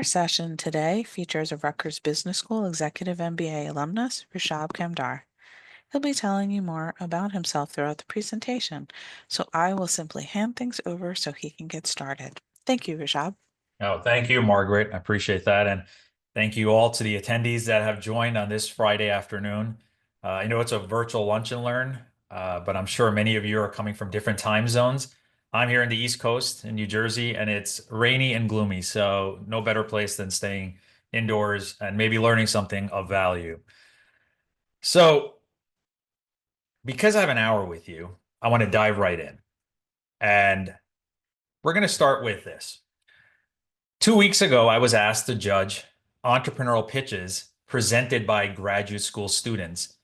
Our session today features a Rutgers Business School Executive MBA alumnus, Rushab Kamdar. He'll be telling you more about himself throughout the presentation, so I will simply hand things over so he can get started. Thank you, Rushab. Oh, thank you, Margaret. I appreciate that. And thank you all to the attendees that have joined on this Friday afternoon. I know it's a virtual lunch and learn, but I'm sure many of you are coming from different time zones. I'm here in the East Coast in New Jersey, and it's rainy and gloomy. So no better place than staying indoors and maybe learning something of value. So because I have an hour with you, I want to dive right in. And we're going to start with this. 2 weeks ago, I was asked to judge entrepreneurial pitches presented by graduate school students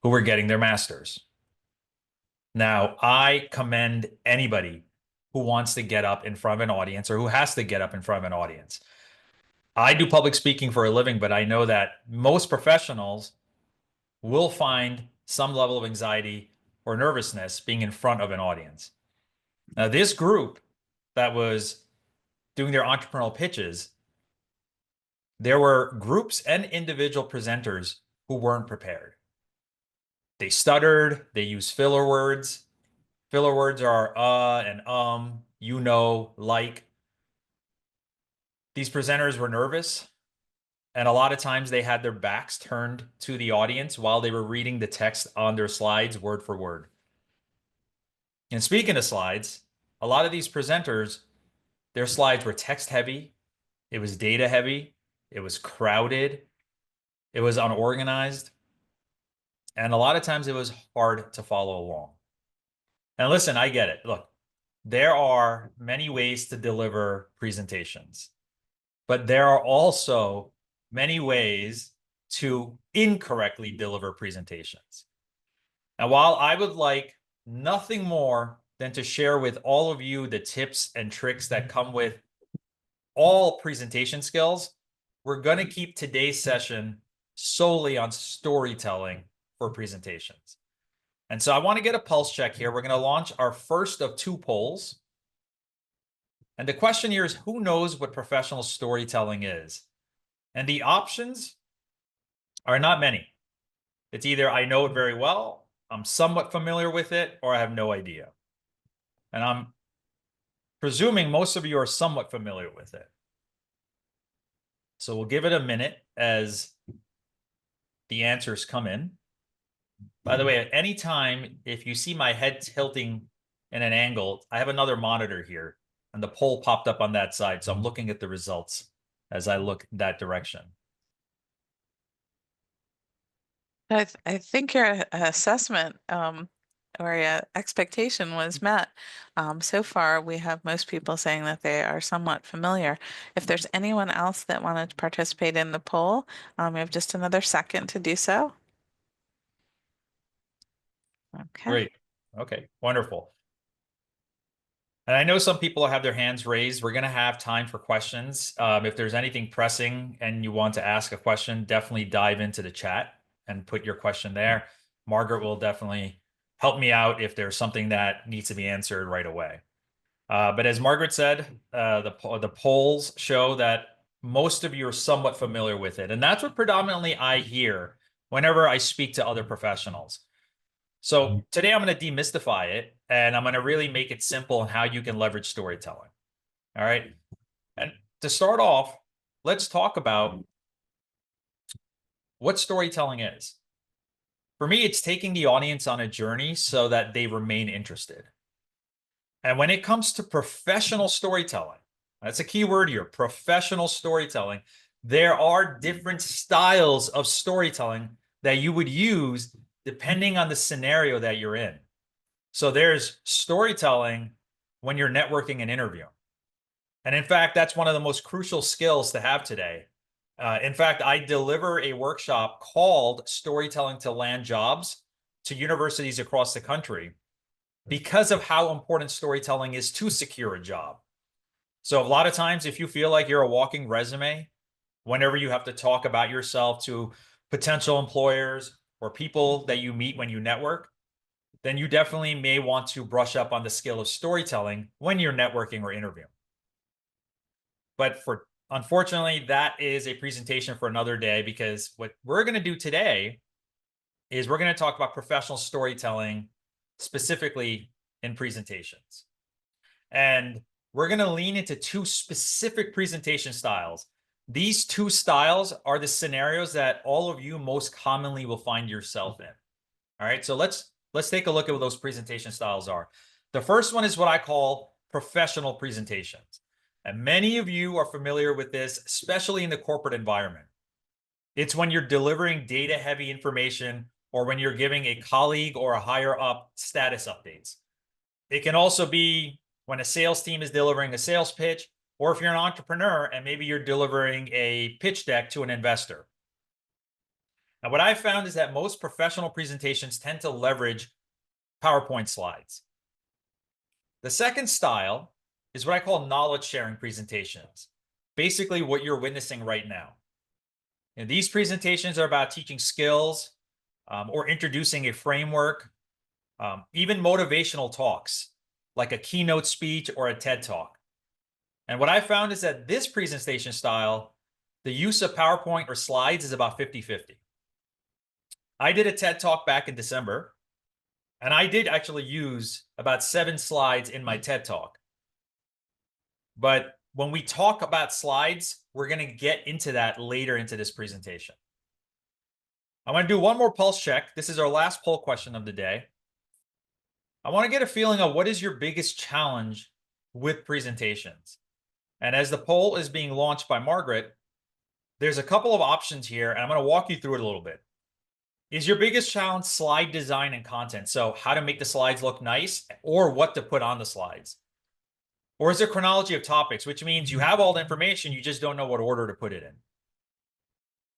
who were getting their masters. Now, I commend anybody who wants to get up in front of an audience or who has to get up in front of an audience. I do public speaking for a living, but I know that most professionals will find some level of anxiety or nervousness being in front of an audience. Now, this group that was doing their entrepreneurial pitches, there were groups and individual presenters who weren't prepared. They stuttered, they used filler words. Filler words are and you know, like. These presenters were nervous, and a lot of times they had their backs turned to the audience while they were reading the text on their slides word for word. And speaking of slides, a lot of these presenters, their slides were text heavy, it was data heavy, it was crowded, it was unorganized. And a lot of times it was hard to follow along. And listen, I get it. Look, there are many ways to deliver presentations, but there are also many ways to incorrectly deliver presentations. And while I would like nothing more than to share with all of you the tips and tricks that come with all presentation skills, we're going to keep today's session solely on storytelling for presentations. And so I want to get a pulse check here. We're going to launch our first of two polls. And the question here is, who knows what professional storytelling is? And the options are not many. It's either I know it very well, I'm somewhat familiar with it, or I have no idea. And I'm presuming most of you are somewhat familiar with it. So we'll give it a minute as the answers come in. By the way, at any time, if you see my head tilting in an angle, I have another monitor here, and the poll popped up on that side. So I'm looking at the results as I look that direction. I think your assessment or your expectation was met. So far, we have most people saying that they are somewhat familiar. If there's anyone else that wanted to participate in the poll, we have just another second to do so. Okay. Great. Okay, wonderful. And I know some people have their hands raised. We're going to have time for questions. If there's anything pressing and you want to ask a question, definitely dive into the chat and put your question there. Margaret will definitely help me out if there's something that needs to be answered right away. But as Margaret said, the polls show that most of you are somewhat familiar with it. And that's what predominantly I hear whenever I speak to other professionals. So today I'm going to demystify it, and I'm going to really make it simple on how you can leverage storytelling. All right. And to start off, let's talk about what storytelling is. For me, it's taking the audience on a journey so that they remain interested. And when it comes to professional storytelling, that's a key word here, professional storytelling, there are different styles of storytelling that you would use depending on the scenario that you're in. So there's storytelling when you're networking and interviewing. And in fact, that's one of the most crucial skills to have today. In fact, I deliver a workshop called Storytelling to Land Jobs to universities across the country because of how important storytelling is to secure a job. So a lot of times, if you feel like you're a walking resume, whenever you have to talk about yourself to potential employers or people that you meet when you network, then you definitely may want to brush up on the skill of storytelling when you're networking or interviewing. But for unfortunately, that is a presentation for another day, because what we're going to do today is we're going to talk about professional storytelling, specifically in presentations. And we're going to lean into two specific presentation styles. These two styles are the scenarios that all of you most commonly will find yourself in. All right, so let's take a look at what those presentation styles are. The first one is what I call professional presentations. And many of you are familiar with this, especially in the corporate environment. It's when you're delivering data-heavy information, or when you're giving a colleague or a higher up status updates. It can also be when a sales team is delivering a sales pitch, or if you're an entrepreneur and maybe you're delivering a pitch deck to an investor. Now, what I've found is that most professional presentations tend to leverage PowerPoint slides. The second style is what I call knowledge sharing presentations, basically what you're witnessing right now. And these presentations are about teaching skills, or introducing a framework, even motivational talks, like a keynote speech or a TED Talk. And what I found is that this presentation style, the use of PowerPoint or slides is about 50-50. I did a TED Talk back in December, and I did actually use about 7 slides in my TED Talk. But when we talk about slides, we're going to get into that later into this presentation. I want to do one more pulse check. This is our last poll question of the day. I want to get a feeling of what is your biggest challenge with presentations. And as the poll is being launched by Margaret, there's a couple of options here, and I'm going to walk you through it a little bit. Is your biggest challenge slide design and content? So how to make the slides look nice, or what to put on the slides? Or is it chronology of topics, which means you have all the information, you just don't know what order to put it in?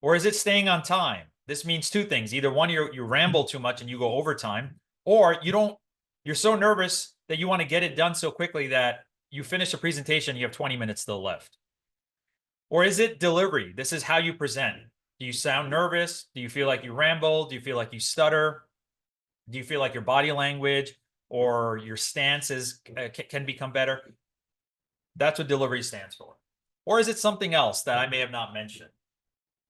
Or is it staying on time? This means 2 things. Either one, you ramble too much and you go overtime, or you're so nervous that you want to get it done so quickly that you finish a presentation, you have 20 minutes still left. Or is it delivery? This is how you present. Do you sound nervous? Do you feel like you ramble? Do you feel like you stutter? Do you feel like your body language or your stances can become better? That's what delivery stands for. Or is it something else that I may have not mentioned?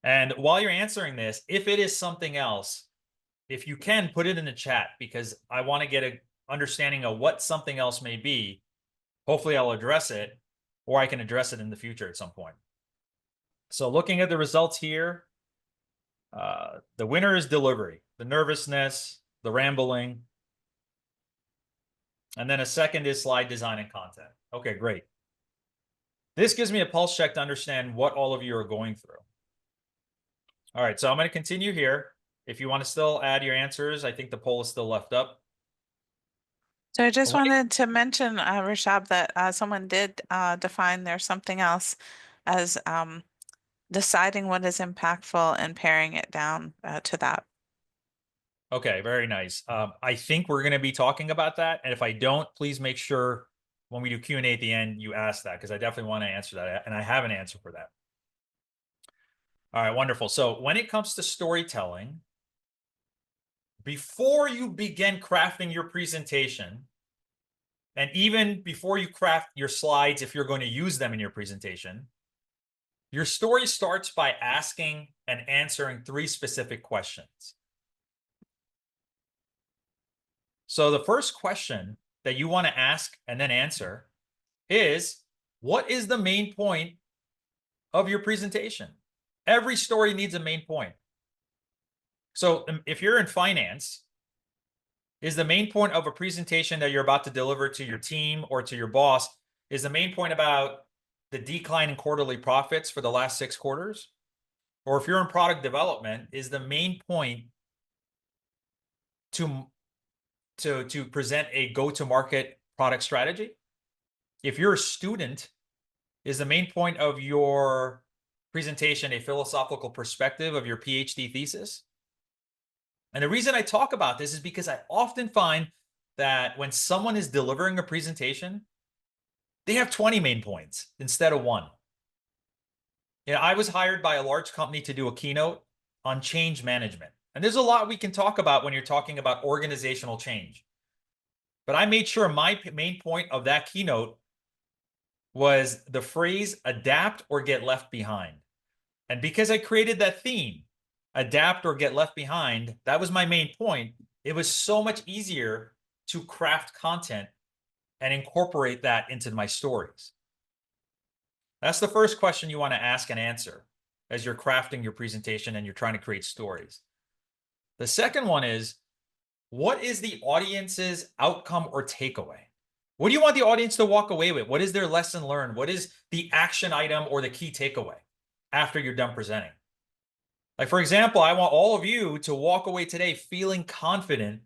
And while you're answering this, if it is something else, if you can, put it in the chat, because I want to get an understanding of what something else may be. Hopefully I'll address it, or I can address it in the future at some point. So looking at the results here, the winner is delivery, the nervousness, the rambling. And then a second is slide design and content. Okay, great. This gives me a pulse check to understand what all of you are going through. All right, so I'm going to continue here. If you want to still add your answers, I think the poll is still left up. So I just wanted to mention, Rushab, that someone did define there's something else as deciding what is impactful and paring it down to that. Okay, very nice. I think we're going to be talking about that. And if I don't, please make sure when we do Q&A at the end, you ask that, because I definitely want to answer that. And I have an answer for that. All right, wonderful. So when it comes to storytelling, before you begin crafting your presentation, and even before you craft your slides, if you're going to use them in your presentation, your story starts by asking and answering 3 specific questions. So the first question that you want to ask and then answer is, what is the main point of your presentation? Every story needs a main point. So if you're in finance, is the main point of a presentation that you're about to deliver to your team or to your boss, is the main point about the decline in quarterly profits for the last 6 quarters? Or if you're in product development, is the main point to present a go-to-market product strategy? If you're a student, is the main point of your presentation a philosophical perspective of your PhD thesis? And the reason I talk about this is because I often find that when someone is delivering a presentation, they have 20 main points instead of 1. You know, I was hired by a large company to do a keynote on change management. And there's a lot we can talk about when you're talking about organizational change. But I made sure my main point of that keynote was the phrase adapt or get left behind. And because I created that theme, adapt or get left behind, that was my main point. It was so much easier to craft content and incorporate that into my stories. That's the first question you want to ask and answer as you're crafting your presentation and you're trying to create stories. The second one is, what is the audience's outcome or takeaway? What do you want the audience to walk away with? What is their lesson learned? What is the action item or the key takeaway after you're done presenting? Like, for example, I want all of you to walk away today feeling confident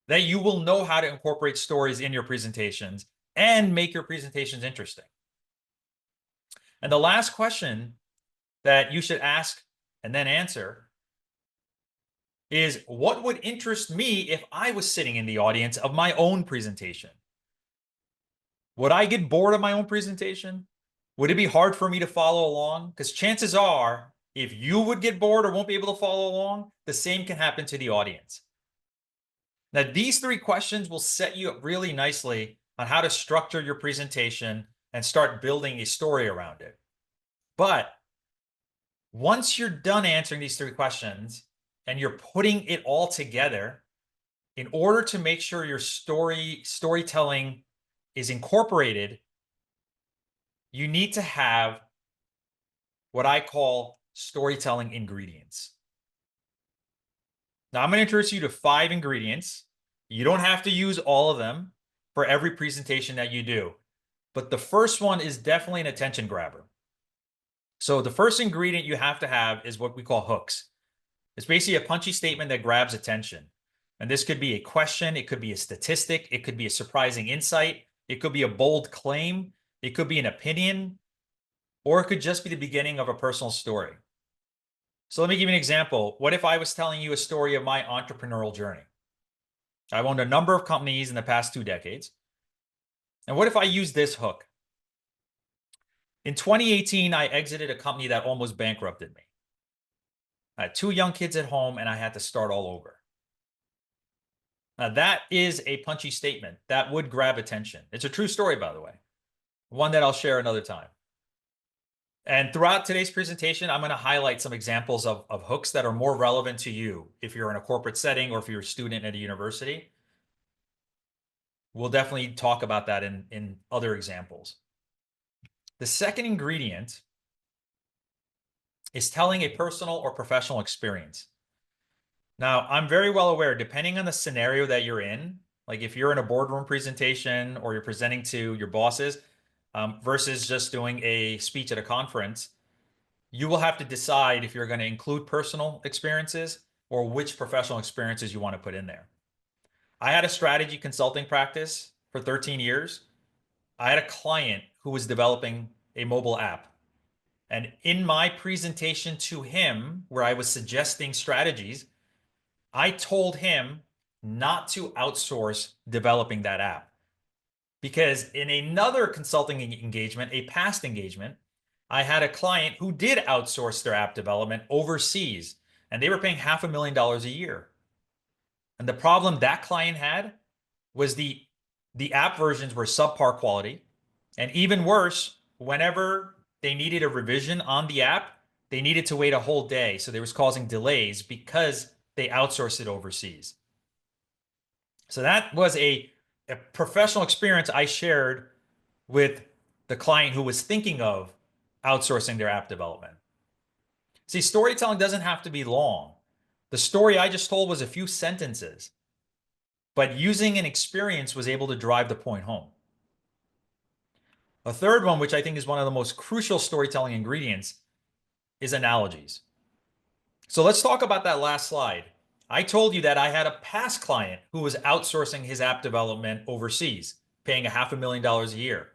that you will know how to incorporate stories in your presentations and make your presentations interesting. And the last question that you should ask and then answer is, what would interest me if I was sitting in the audience of my own presentation? Would I get bored of my own presentation? Would it be hard for me to follow along? Because chances are, if you would get bored or won't be able to follow along, the same can happen to the audience. Now, these three questions will set you up really nicely on how to structure your presentation and start building a story around it. But once you're done answering these three questions and you're putting it all together, in order to make sure your storytelling is incorporated, you need to have what I call storytelling ingredients. Now, I'm going to introduce you to 5 ingredients. You don't have to use all of them for every presentation that you do, but the first one is definitely an attention grabber. So the first ingredient you have to have is what we call hooks. It's basically a punchy statement that grabs attention. And this could be a question, it could be a statistic, it could be a surprising insight, it could be a bold claim, it could be an opinion, or it could just be the beginning of a personal story. So let me give you an example. What if I was telling you a story of my entrepreneurial journey? I've owned a number of companies in the past 2 decades. And what if I use this hook? In 2018, I exited a company that almost bankrupted me. I had 2 young kids at home and I had to start all over. Now, that is a punchy statement that would grab attention. It's a true story, by the way, one that I'll share another time. And throughout today's presentation, I'm going to highlight some examples of hooks that are more relevant to you if you're in a corporate setting or if you're a student at a university. We'll definitely talk about that in other examples. The second ingredient is telling a personal or professional experience. Now, I'm very well aware, depending on the scenario that you're in, like if you're in a boardroom presentation or you're presenting to your bosses versus just doing a speech at a conference, you will have to decide if you're going to include personal experiences or which professional experiences you want to put in there. I had a strategy consulting practice for 13 years. I had a client who was developing a mobile app. And in my presentation to him, where I was suggesting strategies, I told him not to outsource developing that app. Because in another consulting engagement, a past engagement, I had a client who did outsource their app development overseas, and they were paying $500,000 a year. And the problem that client had was the app versions were subpar quality. And even worse, whenever they needed a revision on the app, they needed to wait a whole day. So they was causing delays because they outsourced it overseas. So that was a professional experience I shared with the client who was thinking of outsourcing their app development. See, storytelling doesn't have to be long. The story I just told was a few sentences, but using an experience was able to drive the point home. A third one, which I think is one of the most crucial storytelling ingredients, is analogies. So let's talk about that last slide. I told you that I had a past client who was outsourcing his app development overseas, paying $500,000 a year.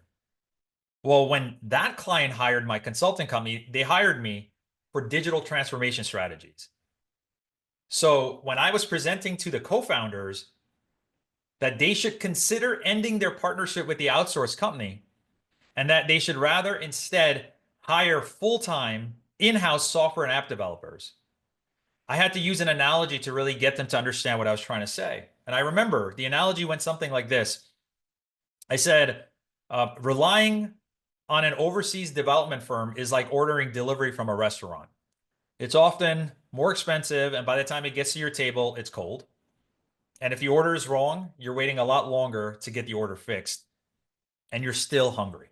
Well, when that client hired my consulting company, they hired me for digital transformation strategies. So when I was presenting to the co-founders that they should consider ending their partnership with the outsourced company and that they should rather instead hire full-time in-house software and app developers, I had to use an analogy to really get them to understand what I was trying to say. And I remember the analogy went something like this. I said, relying on an overseas development firm is like ordering delivery from a restaurant. It's often more expensive, and by the time it gets to your table, it's cold. And if the order is wrong, you're waiting a lot longer to get the order fixed, and you're still hungry.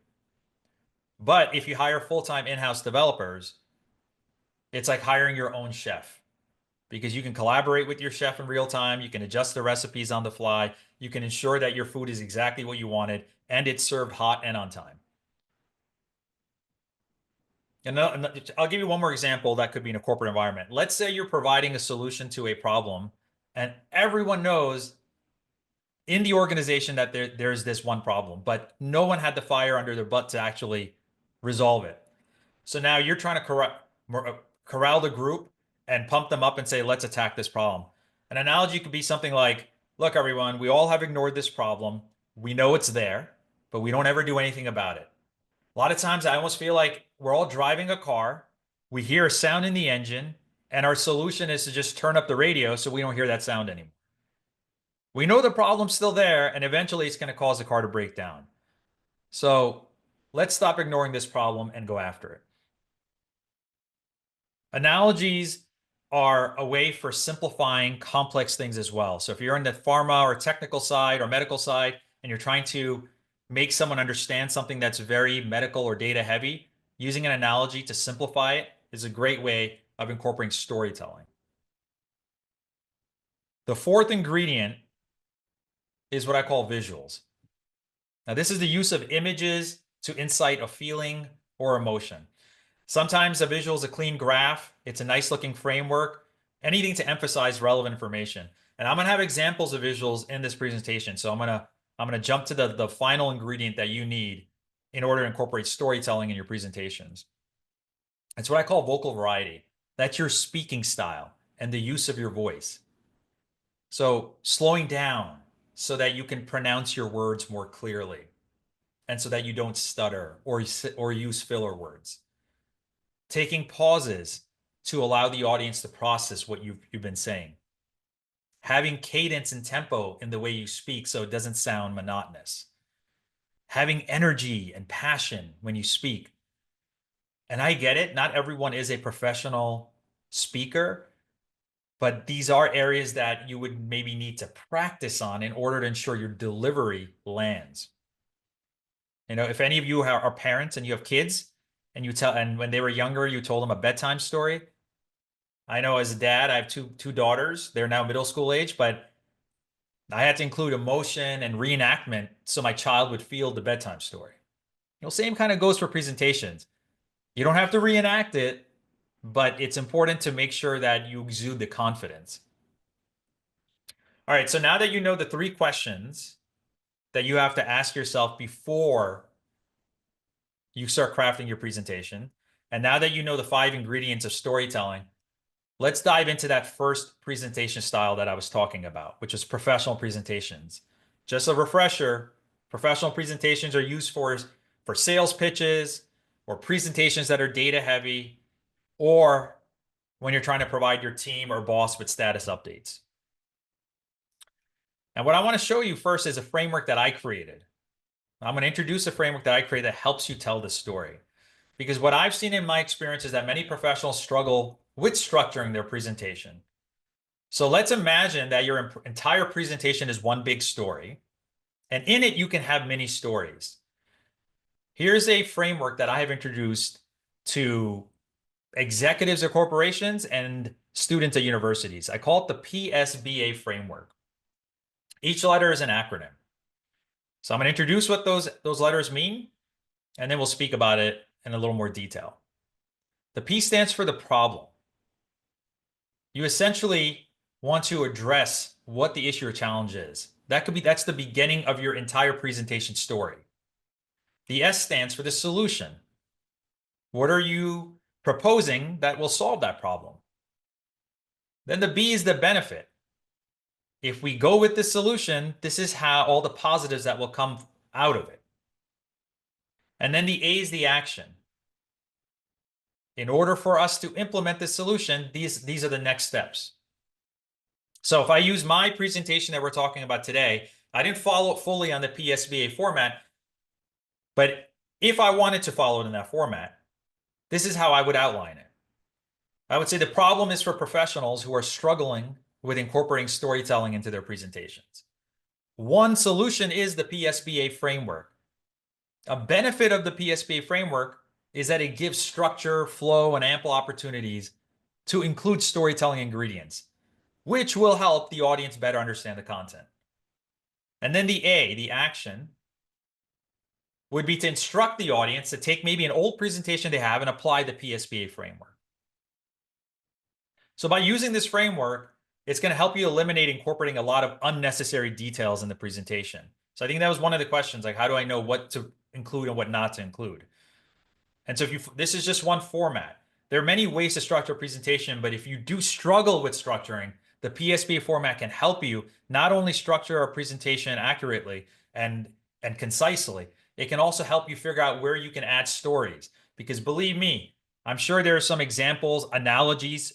But if you hire full-time in-house developers, it's like hiring your own chef, because you can collaborate with your chef in real time. You can adjust the recipes on the fly. You can ensure that your food is exactly what you wanted, and it's served hot and on time. And I'll give you one more example that could be in a corporate environment. Let's say you're providing a solution to a problem, and everyone knows in the organization that there's this one problem, but no one had the fire under their butt to actually resolve it. So now you're trying to corral the group and pump them up and say, let's attack this problem. An analogy could be something like, look, everyone, we all have ignored this problem. We know it's there, but we don't ever do anything about it. A lot of times I almost feel like we're all driving a car, we hear a sound in the engine, and our solution is to just turn up the radio so we don't hear that sound anymore. We know the problem's still there, and eventually it's going to cause the car to break down. So let's stop ignoring this problem and go after it. Analogies are a way for simplifying complex things as well. So if you're in the pharma or technical side or medical side, and you're trying to make someone understand something that's very medical or data heavy, using an analogy to simplify it is a great way of incorporating storytelling. The fourth ingredient is what I call visuals. Now, this is the use of images to incite a feeling or emotion. Sometimes a visual is a clean graph. It's a nice looking framework, anything to emphasize relevant information. And I'm going to have examples of visuals in this presentation. So I'm going to jump to the final ingredient that you need in order to incorporate storytelling in your presentations. It's what I call vocal variety. That's your speaking style and the use of your voice. So slowing down so that you can pronounce your words more clearly and so that you don't stutter or use filler words. Taking pauses to allow the audience to process what you've been saying. Having cadence and tempo in the way you speak so it doesn't sound monotonous. Having energy and passion when you speak. And I get it, not everyone is a professional speaker, but these are areas that you would maybe need to practice on in order to ensure your delivery lands. You know, if any of you are parents and you have kids and and when they were younger, you told them a bedtime story. I know as a dad, I have two daughters. They're now middle school age, but I had to include emotion and reenactment so my child would feel the bedtime story. You know, same kind of goes for presentations. You don't have to reenact it, but it's important to make sure that you exude the confidence. All right, so now that you know the 3 questions that you have to ask yourself before you start crafting your presentation, and now that you know the 5 ingredients of storytelling, let's dive into that first presentation style that I was talking about, which is professional presentations. Just a refresher, professional presentations are used for sales pitches or presentations that are data heavy, or when you're trying to provide your team or boss with status updates. And what I want to show you first is a framework that I created. I'm going to introduce a framework that I created that helps you tell the story. Because what I've seen in my experience is that many professionals struggle with structuring their presentation. So let's imagine that your entire presentation is one big story, and in it you can have many stories. Here's a framework that I have introduced to executives of corporations and students at universities. I call it the PSBA framework. Each letter is an acronym. So I'm going to introduce what those letters mean, and then we'll speak about it in a little more detail. The P stands for the problem. You essentially want to address what the issue or challenge is. That's the beginning of your entire presentation story. The S stands for the solution. What are you proposing that will solve that problem? Then the B is the benefit. If we go with this solution, this is how all the positives that will come out of it. And then the A is the action. In order for us to implement this solution, these are the next steps. So if I use my presentation that we're talking about today, I didn't follow it fully on the PSBA format, but if I wanted to follow it in that format, this is how I would outline it. I would say the problem is for professionals who are struggling with incorporating storytelling into their presentations. One solution is the PSBA framework. A benefit of the PSBA framework is that it gives structure, flow, and ample opportunities to include storytelling ingredients, which will help the audience better understand the content. And then the A, the action, would be to instruct the audience to take maybe an old presentation they have and apply the PSBA framework. So by using this framework, it's going to help you eliminate incorporating a lot of unnecessary details in the presentation. So I think that was one of the questions, like how do I know what to include and what not to include? And so this is just one format. There are many ways to structure a presentation, but if you do struggle with structuring, the PSBA format can help you not only structure a presentation accurately and concisely, it can also help you figure out where you can add stories. Because believe me, I'm sure there are some examples, analogies,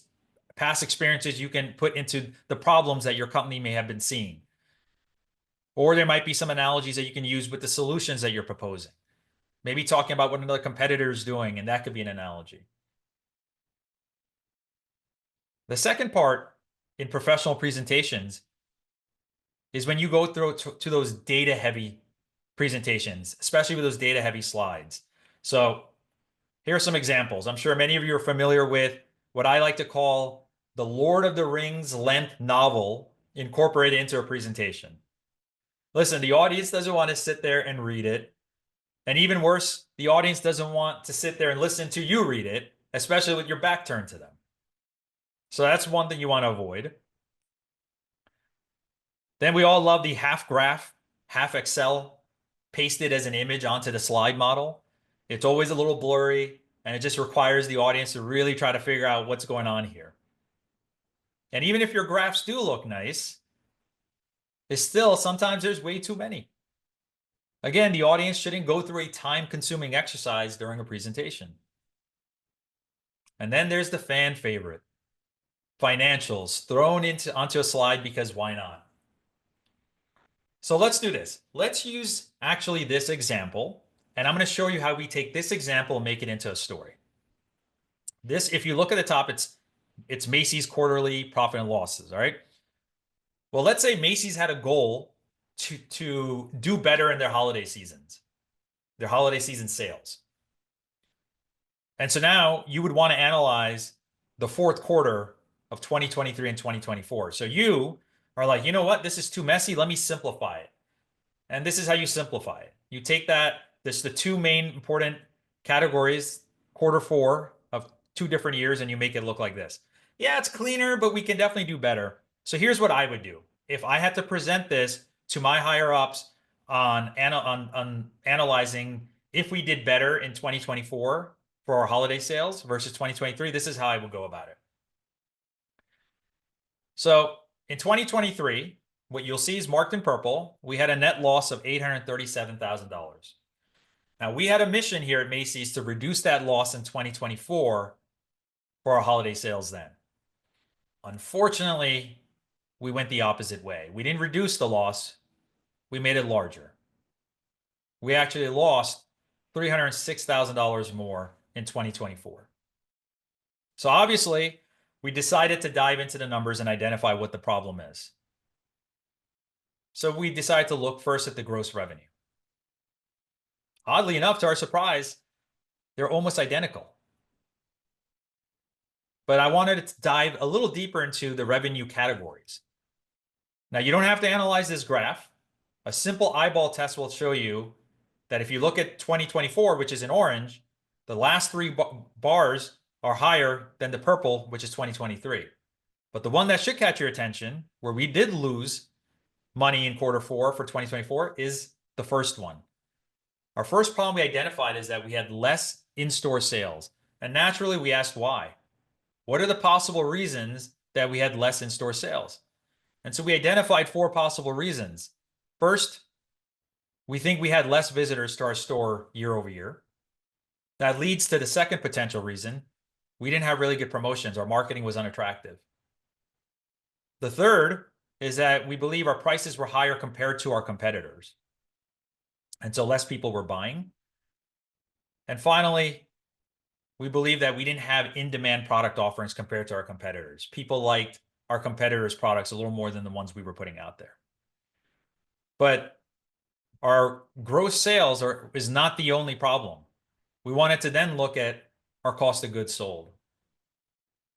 past experiences you can put into the problems that your company may have been seeing. Or there might be some analogies that you can use with the solutions that you're proposing. Maybe talking about what another competitor is doing, and that could be an analogy. The second part in professional presentations is when you go through to those data-heavy presentations, especially with those data-heavy slides. So here are some examples. I'm sure many of you are familiar with what I like to call the Lord of the Rings length novel incorporated into a presentation. Listen, the audience doesn't want to sit there and read it. And even worse, the audience doesn't want to sit there and listen to you read it, especially with your back turned to them. So that's one thing you want to avoid. Then we all love the half graph, half Excel, pasted as an image onto the slide model. It's always a little blurry, and it just requires the audience to really try to figure out what's going on here. And even if your graphs do look nice, it's still sometimes there's way too many. Again, the audience shouldn't go through a time-consuming exercise during a presentation. And then there's the fan favorite, financials thrown onto a slide because why not? So let's do this. Let's use actually this example, and I'm going to show you how we take this example and make it into a story. This, if you look at the top, it's Macy's quarterly profit and losses, all right? Well, let's say Macy's had a goal to do better in their holiday seasons, their holiday season sales. And so now you would want to analyze the fourth quarter of 2023 and 2024. So you are like, you know what? This is too messy. Let me simplify it. And this is how you simplify it. You take this the two main important categories, quarter four of two different years, and you make it look like this. Yeah, it's cleaner, but we can definitely do better. So here's what I would do. If I had to present this to my higher ups on analyzing if we did better in 2024 for our holiday sales versus 2023, this is how I would go about it. So in 2023, what you'll see is marked in purple. We had a net loss of $837,000. Now, we had a mission here at Macy's to reduce that loss in 2024 for our holiday sales then. Unfortunately, we went the opposite way. We didn't reduce the loss. We made it larger. We actually lost $306,000 more in 2024. So obviously, we decided to dive into the numbers and identify what the problem is. So we decided to look first at the gross revenue. Oddly enough, to our surprise, they're almost identical. But I wanted to dive a little deeper into the revenue categories. Now, you don't have to analyze this graph. A simple eyeball test will show you that if you look at 2024, which is in orange, the last three bars are higher than the purple, which is 2023. But the one that should catch your attention, where we did lose money in quarter four for 2024, is the first one. Our first problem we identified is that we had less in-store sales. And naturally, we asked why. What are the possible reasons that we had less in-store sales? And so we identified four possible reasons. First, we think we had less visitors to our store year over year. That leads to the second potential reason. We didn't have really good promotions. Our marketing was unattractive. The third is that we believe our prices were higher compared to our competitors. And so less people were buying. And finally, we believe that we didn't have in-demand product offerings compared to our competitors. People liked our competitors' products a little more than the ones we were putting out there. But our gross sales is not the only problem. We wanted to then look at our cost of goods sold.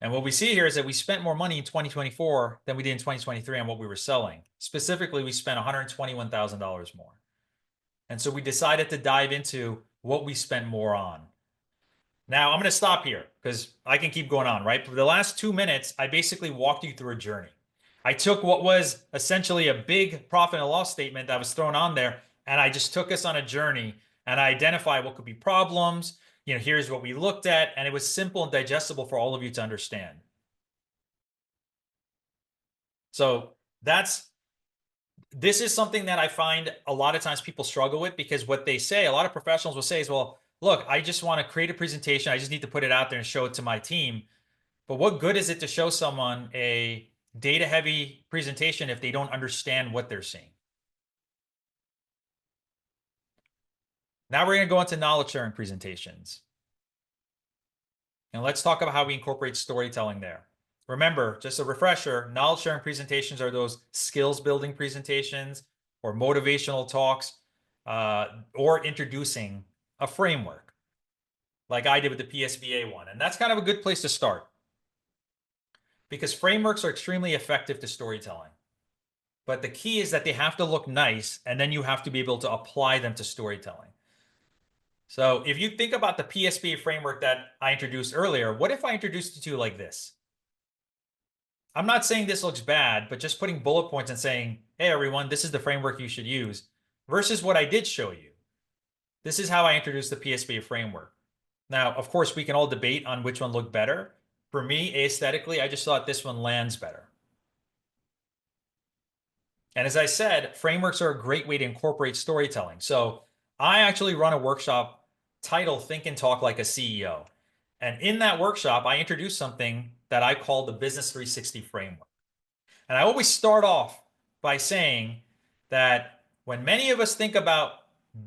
And what we see here is that we spent more money in 2024 than we did in 2023 on what we were selling. Specifically, we spent $121,000 more. And so we decided to dive into what we spent more on. Now, I'm going to stop here because I can keep going on, right? For the last 2 minutes, I basically walked you through a journey. I took what was essentially a big profit and loss statement that was thrown on there, and I just took us on a journey and I identified what could be problems. Here's what we looked at, and it was simple and digestible for all of you to understand. So this is something that I find a lot of times people struggle with, because what they say, a lot of professionals will say is, well, look, I just want to create a presentation. I just need to put it out there and show it to my team. But what good is it to show someone a data-heavy presentation if they don't understand what they're seeing? Now we're going to go into knowledge sharing presentations. And let's talk about how we incorporate storytelling there. Remember, just a refresher, knowledge sharing presentations are those skills building presentations or motivational talks, or introducing a framework like I did with the PSBA one. And that's kind of a good place to start, because frameworks are extremely effective to storytelling. But the key is that they have to look nice, and then you have to be able to apply them to storytelling. So if you think about the PSBA framework that I introduced earlier, what if I introduced it to you like this? I'm not saying this looks bad, but just putting bullet points and saying, hey, everyone, this is the framework you should use, versus what I did show you. This is how I introduced the PSBA framework. Now, of course, we can all debate on which one looked better. For me, aesthetically, I just thought this one lands better. And as I said, frameworks are a great way to incorporate storytelling. So I actually run a workshop titled Think and Talk Like a CEO. And in that workshop, I introduced something that I call the Business 360 framework. And I always start off by saying that when many of us think about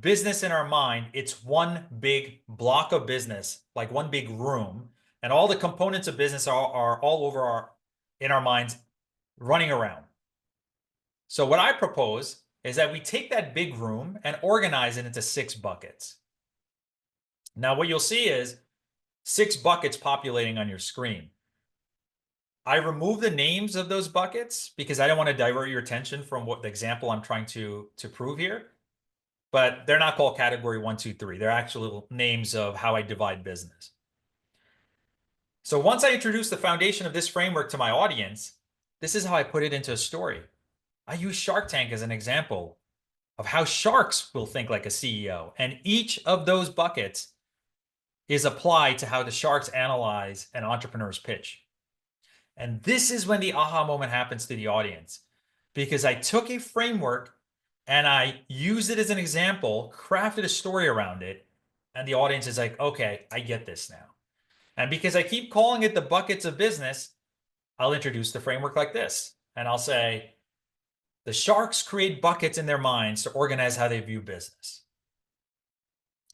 business in our mind, it's one big block of business, like one big room, and all the components of business are all over in our minds running around. So what I propose is that we take that big room and organize it into 6 buckets. Now, what you'll see is 6 buckets populating on your screen. I remove the names of those buckets because I don't want to divert your attention from what the example I'm trying to prove here. But they're not called category 1, 2, 3. They're actual names of how I divide business. So once I introduce the foundation of this framework to my audience, this is how I put it into a story. I use Shark Tank as an example of how sharks will think like a CEO. And each of those buckets is applied to how the sharks analyze an entrepreneur's pitch. And this is when the aha moment happens to the audience, because I took a framework and I used it as an example, crafted a story around it, and the audience is like, okay, I get this now. And because I keep calling it the buckets of business, I'll introduce the framework like this. And I'll say, the sharks create buckets in their minds to organize how they view business.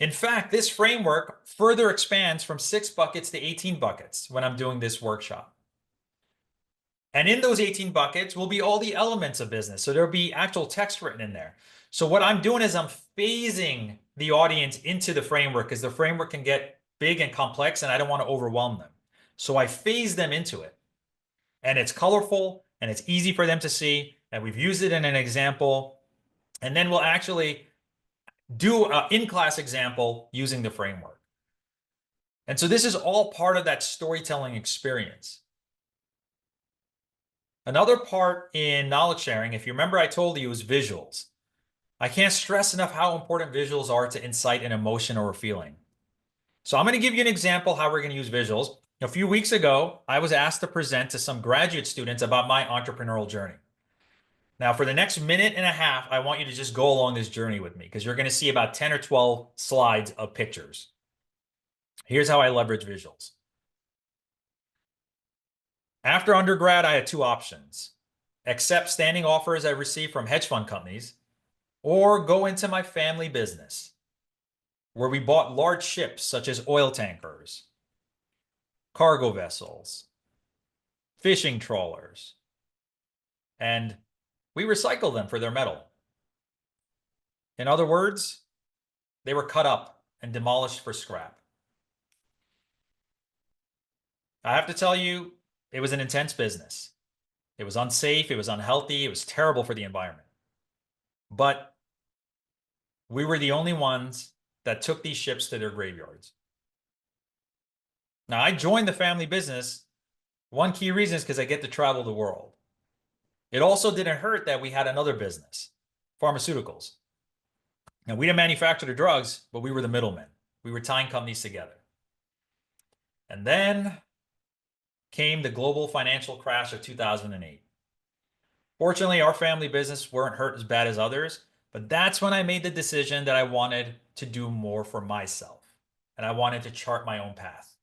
In fact, this framework further expands from 6 buckets to 18 buckets when I'm doing this workshop. And in those 18 buckets will be all the elements of business. So there'll be actual text written in there. So what I'm doing is I'm phasing the audience into the framework, because the framework can get big and complex and I don't want to overwhelm them. So I phase them into it. And it's colorful and it's easy for them to see. And we've used it in an example. And then we'll actually do an in-class example using the framework. And so this is all part of that storytelling experience. Another part in knowledge sharing, if you remember, I told you, is visuals. I can't stress enough how important visuals are to incite an emotion or a feeling. So I'm going to give you an example how we're going to use visuals. A few weeks ago, I was asked to present to some graduate students about my entrepreneurial journey. Now, for the next minute and a half, I want you to just go along this journey with me, because you're going to see about 10 or 12 slides of pictures. Here's how I leverage visuals. After undergrad, I had 2 options: accept standing offers I received from hedge fund companies, or go into my family business. where we bought large ships such as oil tankers, cargo vessels, fishing trawlers, and we recycled them for their metal. In other words, they were cut up and demolished for scrap. I have to tell you, it was an intense business. It was unsafe, it was unhealthy, it was terrible for the environment. But we were the only ones that took these ships to their graveyards. Now, I joined the family business. One key reason is because I get to travel the world. It also didn't hurt that we had another business, pharmaceuticals. Now, we didn't manufacture the drugs, but we were the middlemen. We were tying companies together. And then came the global financial crash of 2008. Fortunately, our family business weren't hurt as bad as others, but that's when I made the decision that I wanted to do more for myself, and I wanted to chart my own path.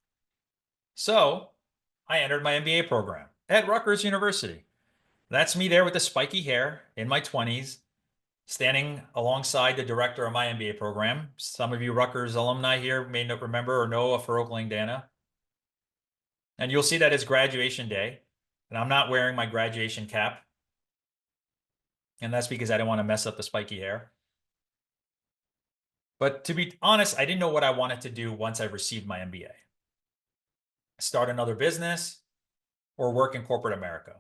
So I entered my MBA program at Rutgers University. That's me there with the spiky hair in my 20s, standing alongside the director of my MBA program. Some of you Rutgers alumni here may not remember or know of Farouk Langdana. And you'll see that it's graduation day, and I'm not wearing my graduation cap. And that's because I didn't want to mess up the spiky hair. But to be honest, I didn't know what I wanted to do once I received my MBA. Start another business or work in corporate America.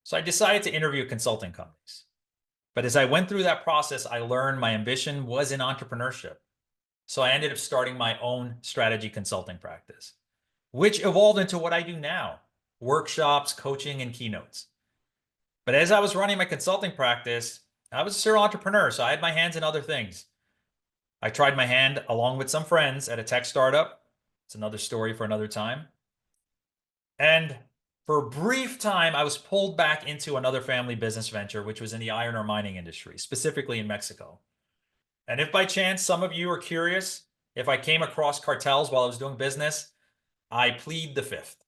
So I decided to interview consulting companies. But as I went through that process, I learned my ambition was in entrepreneurship. So I ended up starting my own strategy consulting practice, which evolved into what I do now, workshops, coaching, and keynotes. But as I was running my consulting practice, I was a serial entrepreneur, so I had my hands in other things. I tried my hand along with some friends at a tech startup. It's another story for another time. And for a brief time, I was pulled back into another family business venture, which was in the iron ore mining industry, specifically in Mexico. And if by chance some of you are curious, if I came across cartels while I was doing business, I plead the fifth.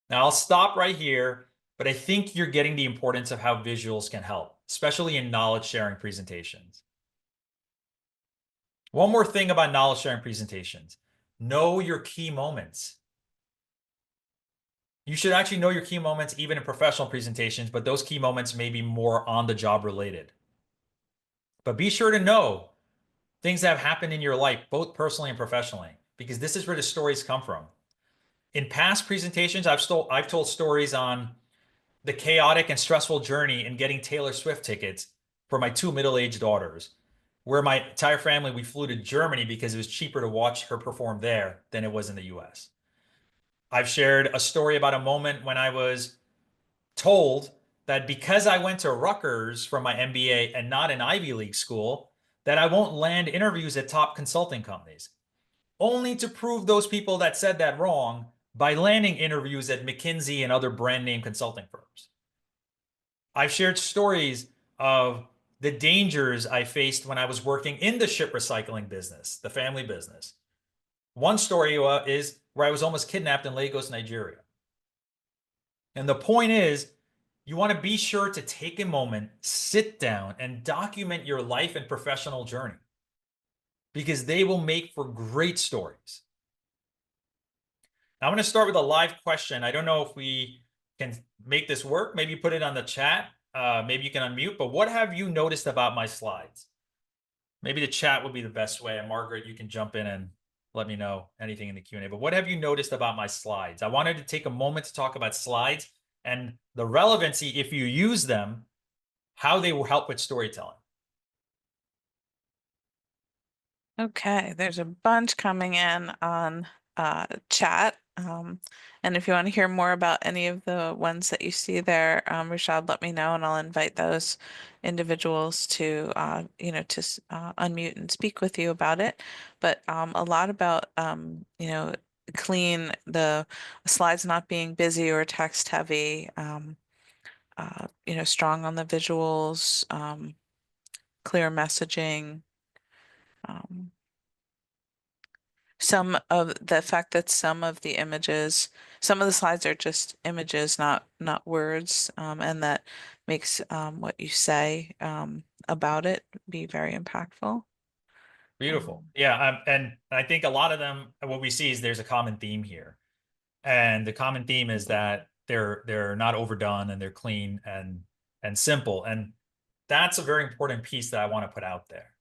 Now I'll stop right here, but I think you're getting the importance of how visuals can help, especially in knowledge sharing presentations. One more thing about knowledge sharing presentations. Know your key moments. You should actually know your key moments even in professional presentations, but those key moments may be more on the job related. But be sure to know things that have happened in your life, both personally and professionally, because this is where the stories come from. In past presentations, I've told stories on the chaotic and stressful journey in getting Taylor Swift tickets for my two middle-aged daughters, where my entire family, we flew to Germany because it was cheaper to watch her perform there than it was in the US. I've shared a story about a moment when I was told that because I went to Rutgers for my MBA and not an Ivy League school, that I won't land interviews at top consulting companies, only to prove those people that said that wrong by landing interviews at McKinsey and other brand name consulting firms. I've shared stories of the dangers I faced when I was working in the ship recycling business, the family business. One story is where I was almost kidnapped in Lagos, Nigeria. And the point is, you want to be sure to take a moment, sit down, and document your life and professional journey, because they will make for great stories. Now, I'm going to start with a live question. I don't know if we can make this work. Maybe put it on the chat. Maybe you can unmute. But what have you noticed about my slides? Maybe the chat would be the best way. And Margaret, you can jump in and let me know anything in the Q&A. But what have you noticed about my slides? I wanted to take a moment to talk about slides and the relevancy, if you use them, how they will help with storytelling. Okay, there's a bunch coming in on chat. And if you want to hear more about any of the ones that you see there, Rushab, let me know and I'll invite those individuals to unmute and speak with you about it. But a lot about clean, the slides not being busy or text heavy, strong on the visuals, clear messaging. Some of the fact that some of the images, some of the slides are just images, not words, and that makes what you say about it be very impactful. Beautiful. Yeah. And I think a lot of them, what we see is there's a common theme here. And the common theme is that they're not overdone and they're clean and simple. And that's a very important piece that I want to put out there.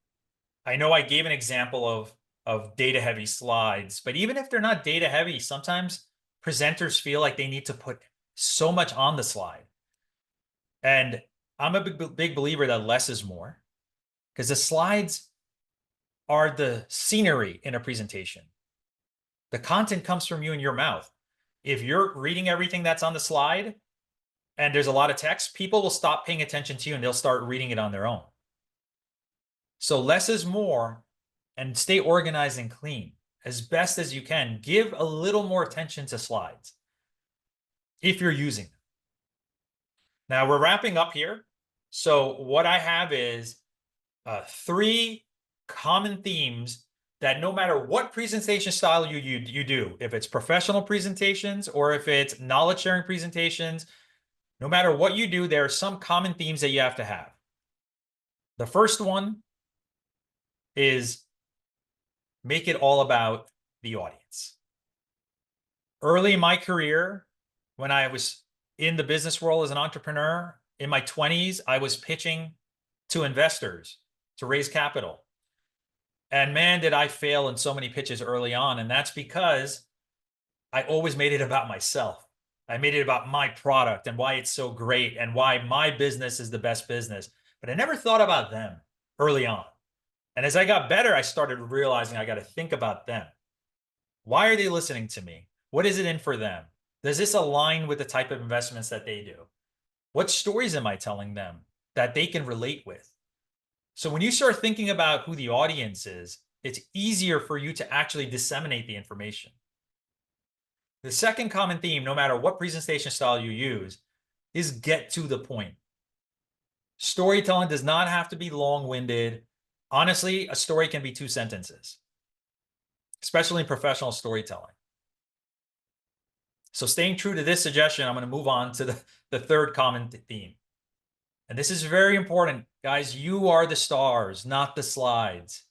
I know I gave an example of data heavy slides, but even if they're not data heavy, sometimes presenters feel like they need to put so much on the slide. And I'm a big believer that less is more, because the slides are the scenery in a presentation. The content comes from you and your mouth. If you're reading everything that's on the slide and there's a lot of text, people will stop paying attention to you and they'll start reading it on their own. So less is more, and stay organized and clean as best as you can. Give a little more attention to slides if you're using them. Now we're wrapping up here. So what I have is 3 common themes that no matter what presentation style you do, if it's professional presentations or if it's knowledge sharing presentations, no matter what you do, there are some common themes that you have to have. The first one is make it all about the audience. Early in my career, when I was in the business world as an entrepreneur, in my 20s, I was pitching to investors to raise capital. And man, did I fail in so many pitches early on. And that's because I always made it about myself. I made it about my product and why it's so great and why my business is the best business. But I never thought about them early on. And as I got better, I started realizing I got to think about them. Why are they listening to me? What is it in for them? Does this align with the type of investments that they do? What stories am I telling them that they can relate with? So when you start thinking about who the audience is, it's easier for you to actually disseminate the information. The second common theme, no matter what presentation style you use, is get to the point. Storytelling does not have to be long-winded. Honestly, a story can be 2 sentences, especially in professional storytelling. So staying true to this suggestion, I'm going to move on to the third common theme. And this is very important. Guys, you are the stars, not the slides.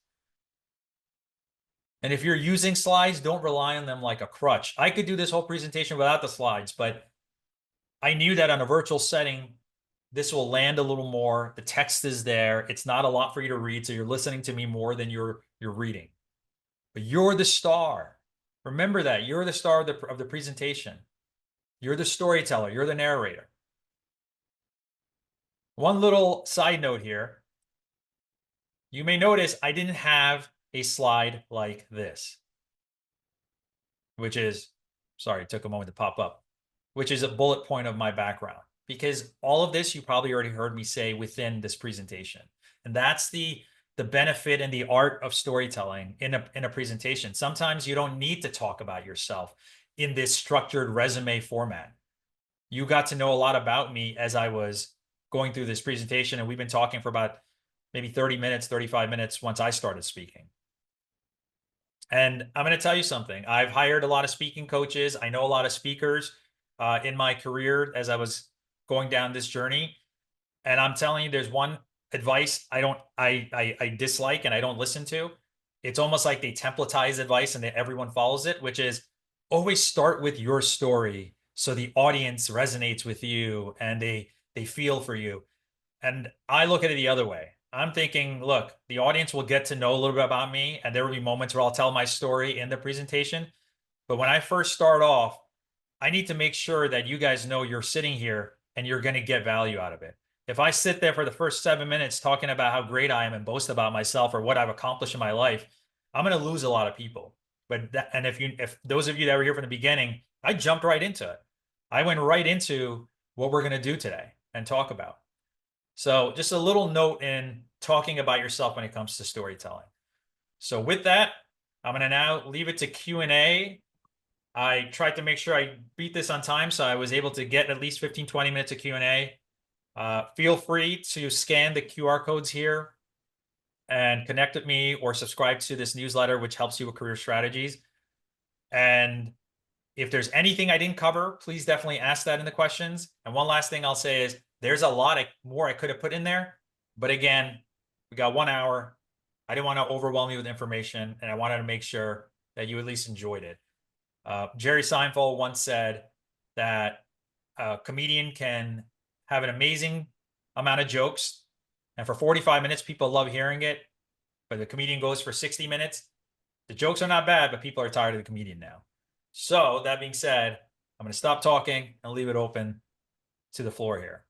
And if you're using slides, don't rely on them like a crutch. I could do this whole presentation without the slides, but I knew that on a virtual setting, this will land a little more. The text is there. It's not a lot for you to read, so you're listening to me more than you're reading. But you're the star. Remember that. You're the star of the presentation. You're the storyteller. You're the narrator. One little side note here. You may notice I didn't have a slide like this, which is, sorry, it took a moment to pop up, which is a bullet point of my background, because all of this you probably already heard me say within this presentation. And that's the benefit and the art of storytelling in a presentation. Sometimes you don't need to talk about yourself in this structured resume format. You got to know a lot about me as I was going through this presentation, and we've been talking for about maybe 30 minutes, 35 minutes once I started speaking. And I'm going to tell you something. I've hired a lot of speaking coaches. I know a lot of speakers in my career as I was going down this journey. And I'm telling you, there's one advice I dislike and I don't listen to. It's almost like they templatize advice and everyone follows it, which is always start with your story so the audience resonates with you and they feel for you. And I look at it the other way. I'm thinking, look, the audience will get to know a little bit about me, and there will be moments where I'll tell my story in the presentation. But when I first start off, I need to make sure that you guys know you're sitting here and you're going to get value out of it. If I sit there for the first 7 minutes talking about how great I am and boast about myself or what I've accomplished in my life, I'm going to lose a lot of people. But if those of you that were here from the beginning, I jumped right into it. I went right into what we're going to do today and talk about. So just a little note in talking about yourself when it comes to storytelling. So with that, I'm going to now leave it to Q&A. I tried to make sure I beat this on time, so I was able to get at least 15, 20 minutes of Q&A. Feel free to scan the QR codes here and connect with me or subscribe to this newsletter, which helps you with career strategies. And if there's anything I didn't cover, please definitely ask that in the questions. And one last thing I'll say is there's a lot more I could have put in there. But again, we got 1 hour. I didn't want to overwhelm you with information, and I wanted to make sure that you at least enjoyed it. Jerry Seinfeld once said that a comedian can have an amazing amount of jokes, and for 45 minutes, people love hearing it. But the comedian goes for 60 minutes. The jokes are not bad, but people are tired of the comedian now. So, that being said, I'm going to stop talking and leave it open to the floor here.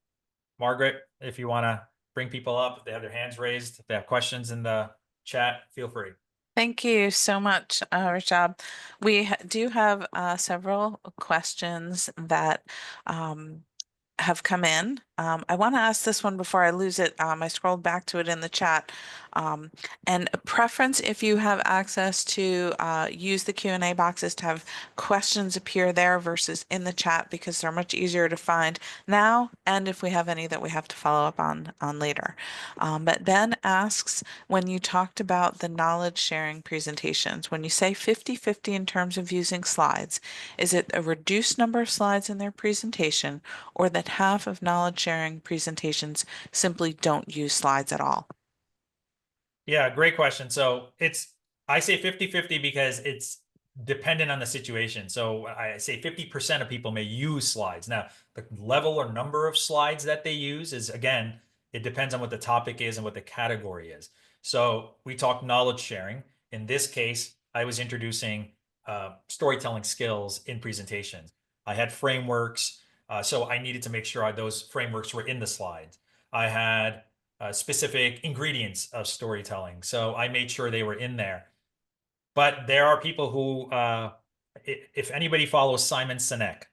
Margaret, if you want to bring people up, if they have their hands raised, if they have questions in the chat, feel free. Thank you so much, Rushab. We do have several questions that um, have come in. I want to ask this one before I lose it. I scrolled back to it in the chat. Um, and a preference, if you have access to use the Q&A boxes to have questions appear there versus in the chat, because they're much easier to find now, and if we have any that we have to follow up on later. But Ben asks, when you talked about the knowledge sharing presentations, when you say 50-50 in terms of using slides, is it a reduced number of slides in their presentation, or that half of knowledge sharing presentations simply don't use slides at all? Yeah, great question. So I say 50-50 because it's dependent on the situation. So I say 50% of people may use slides. Now, the level or number of slides that they use is, again, it depends on what the topic is and what the category is. So we talk knowledge sharing. In this case, I was introducing storytelling skills in presentations. I had frameworks, so I needed to make sure those frameworks were in the slides. I had specific ingredients of storytelling. So I made sure they were in there. But there are people who, if anybody follows Simon Sinek,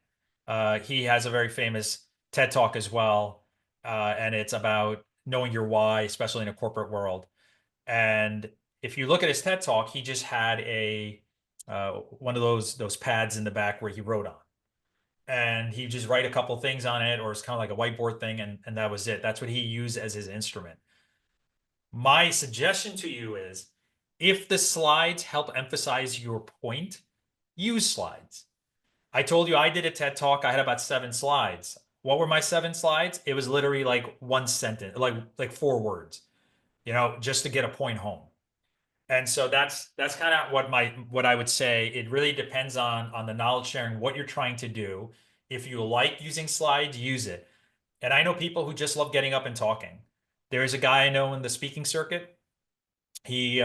he has a very famous TED Talk as well. And it's about knowing your why, especially in a corporate world. And if you look at his TED Talk, he just had one of those pads in the back where he wrote on. And he just write a couple things on it, or it's kind of like a whiteboard thing, and that was it. That's what he used as his instrument. My suggestion to you is, if the slides help emphasize your point, use slides. I told you I did a TED Talk. I had about 7 slides. What were my 7 slides? It was literally like one sentence, like 4 words, just to get a point home. And so that's kind of what I would say. It really depends on the knowledge sharing, what you're trying to do. If you like using slides, use it. And I know people who just love getting up and talking. There is a guy I know in the speaking circuit. He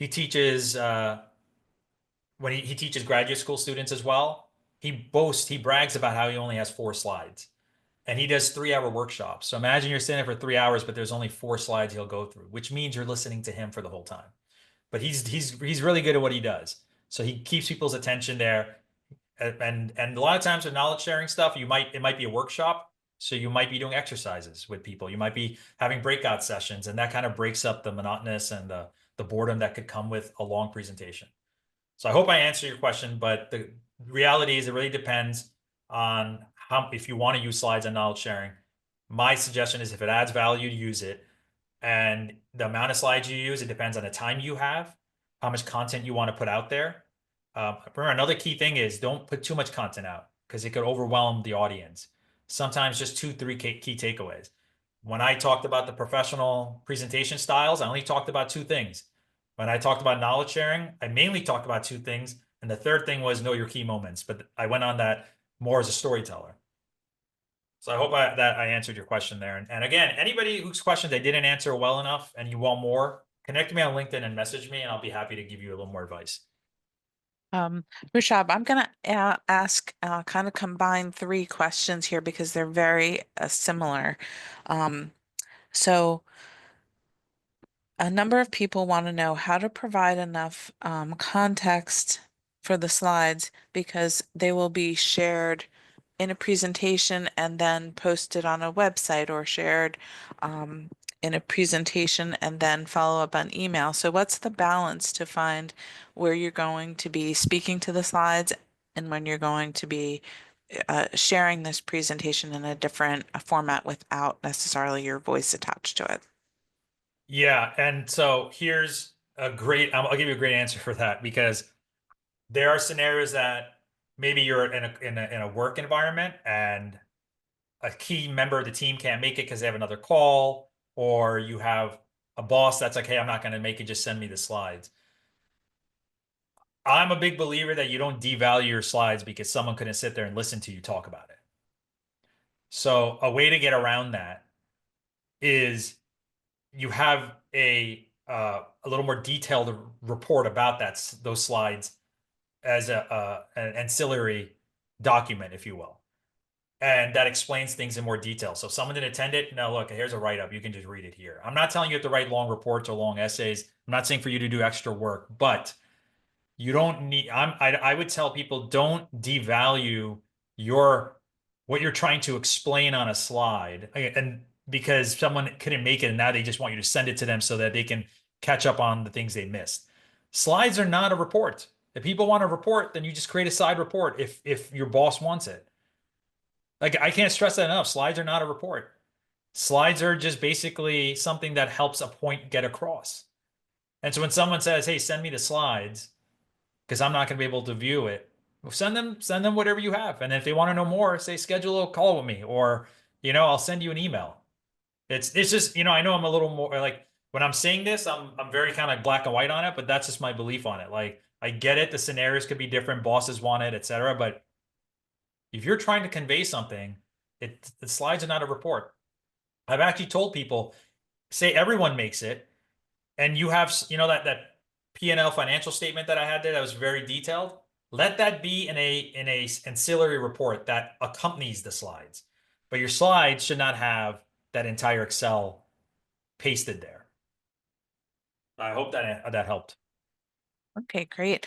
teaches when he teaches graduate school students as well. He brags about how he only has 4 slides, and he does 3-hour workshops. So imagine you're sitting there for 3 hours, but there's only 4 slides he'll go through, which means you're listening to him for the whole time. But he's really good at what he does. So he keeps people's attention there. And a lot of times with knowledge sharing stuff, it might be a workshop. So you might be doing exercises with people. You might be having breakout sessions, and that kind of breaks up the monotonous and the boredom that could come with a long presentation. So I hope I answered your question, but the reality is it really depends on if you want to use slides and knowledge sharing. My suggestion is, if it adds value, use it. And the amount of slides you use, it depends on the time you have, how much content you want to put out there. Remember, another key thing is, don't put too much content out, because it could overwhelm the audience. Sometimes just 2-3 key takeaways. When I talked about the professional presentation styles, I only talked about 2 things. When I talked about knowledge sharing, I mainly talked about 2 things. And the third thing was know your key moments. But I went on that more as a storyteller. So I hope that I answered your question there. And again, anybody whose questions I didn't answer well enough and you want more, connect me on LinkedIn and message me, and I'll be happy to give you a little more advice. Um, Rushab, I'm going to ask, kind of combine 3 questions here because they're very similar. So a number of people want to know how to provide enough context for the slides, because they will be shared in a presentation and then posted on a website, or shared um, in a presentation and then follow up on email. So what's the balance to find where you're going to be speaking to the slides and when you're going to be sharing this presentation in a different format without necessarily your voice attached to it? Yeah, and so here's I'll give you a great answer for that, because there are scenarios that maybe you're in a work environment and a key member of the team can't make it because they have another call, or you have a boss that's like, hey, I'm not going to make it, just send me the slides. I'm a big believer that you don't devalue your slides because someone couldn't sit there and listen to you talk about it. So a way to get around that is you have a little more detailed report about those slides as an ancillary document, if you will. And that explains things in more detail. So if someone didn't attend it, no, look, here's a write-up. You can just read it here. I'm not telling you have to write long reports or long essays. I'm not saying for you to do extra work, but you don't need, I would tell people don't devalue your what you're trying to explain on a slide. And because someone couldn't make it and now they just want you to send it to them so that they can catch up on the things they missed. Slides are not a report. If people want a report, then you just create a side report if your boss wants it. Like I can't stress that enough. Slides are not a report. Slides are just basically something that helps a point get across. And so when someone says, "Hey, send me the slides," because I'm not going to be able to view it, well, send them whatever you have. And if they want to know more, say schedule a call with me, or I'll send you an email. It's just I know I'm a little more like when I'm saying this, I'm very kind of black and white on it, but that's just my belief on it. Like I get it, the scenarios could be different, bosses want it, etc. But if you're trying to convey something, the slides are not a report. I've actually told people, say everyone makes it, and you have, that P&L financial statement that I had there that was very detailed. Let that be in a ancillary report that accompanies the slides. But your slides should not have that entire Excel pasted there. I hope that helped. Okay, great.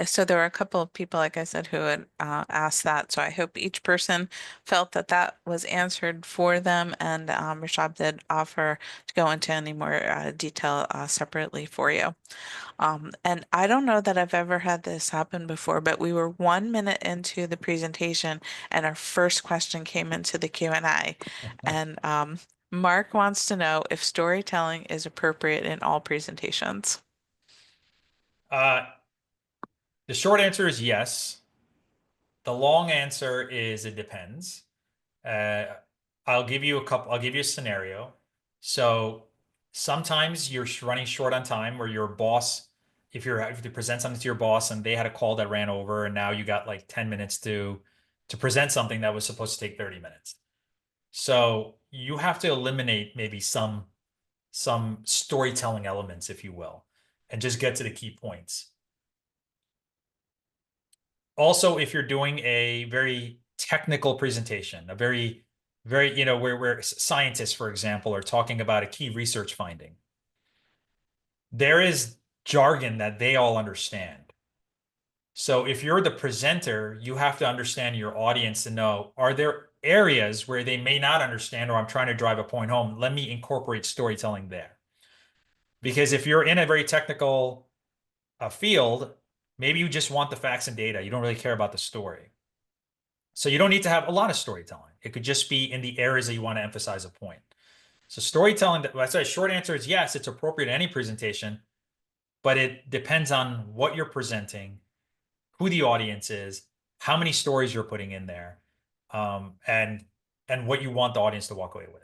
So there were a couple of people, like I said, who had asked that. So I hope each person felt that that was answered for them. And Rashab did offer to go into any more detail separately for you. And I don't know that I've ever had this happen before, but we were 1 minute into the presentation and our first question came into the Q&A. And Mark wants to know if storytelling is appropriate in all presentations. Uh, the short answer is yes. The long answer is it depends. Uh, I'll give you a scenario. So sometimes you're running short on time or your boss, if you present something to your boss and they had a call that ran over and now you got like 10 minutes to present something that was supposed to take 30 minutes. So you have to eliminate maybe some storytelling elements, if you will, and just get to the key points. Also, if you're doing a very technical presentation, a very, where scientists, for example, are talking about a key research finding, there is jargon that they all understand. So if you're the presenter, you have to understand your audience to know, are there areas where they may not understand, or I'm trying to drive a point home, let me incorporate storytelling there. Because if you're in a very technical field, maybe you just want the facts and data. You don't really care about the story. So you don't need to have a lot of storytelling. It could just be in the areas that you want to emphasize a point. So storytelling, I say short answer is yes, it's appropriate in any presentation, but it depends on what you're presenting, who the audience is, how many stories you're putting in there, and what you want the audience to walk away with.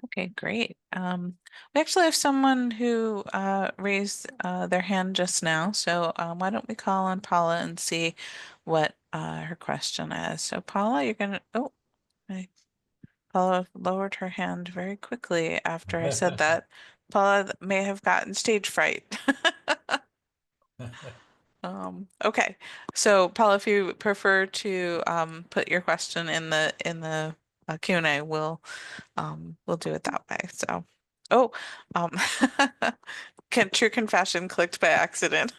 Okay, great. We actually have someone who raised their hand just now. So why don't we call on Paula and see what her question is? So Paula, you're gonna, oh, I- Paula lowered her hand very quickly after I said that. Paula may have gotten stage fright. Okay. So Paula, if you prefer to put your question in the Q&A, we'll do it that way. So, oh, um, true confession clicked by accident.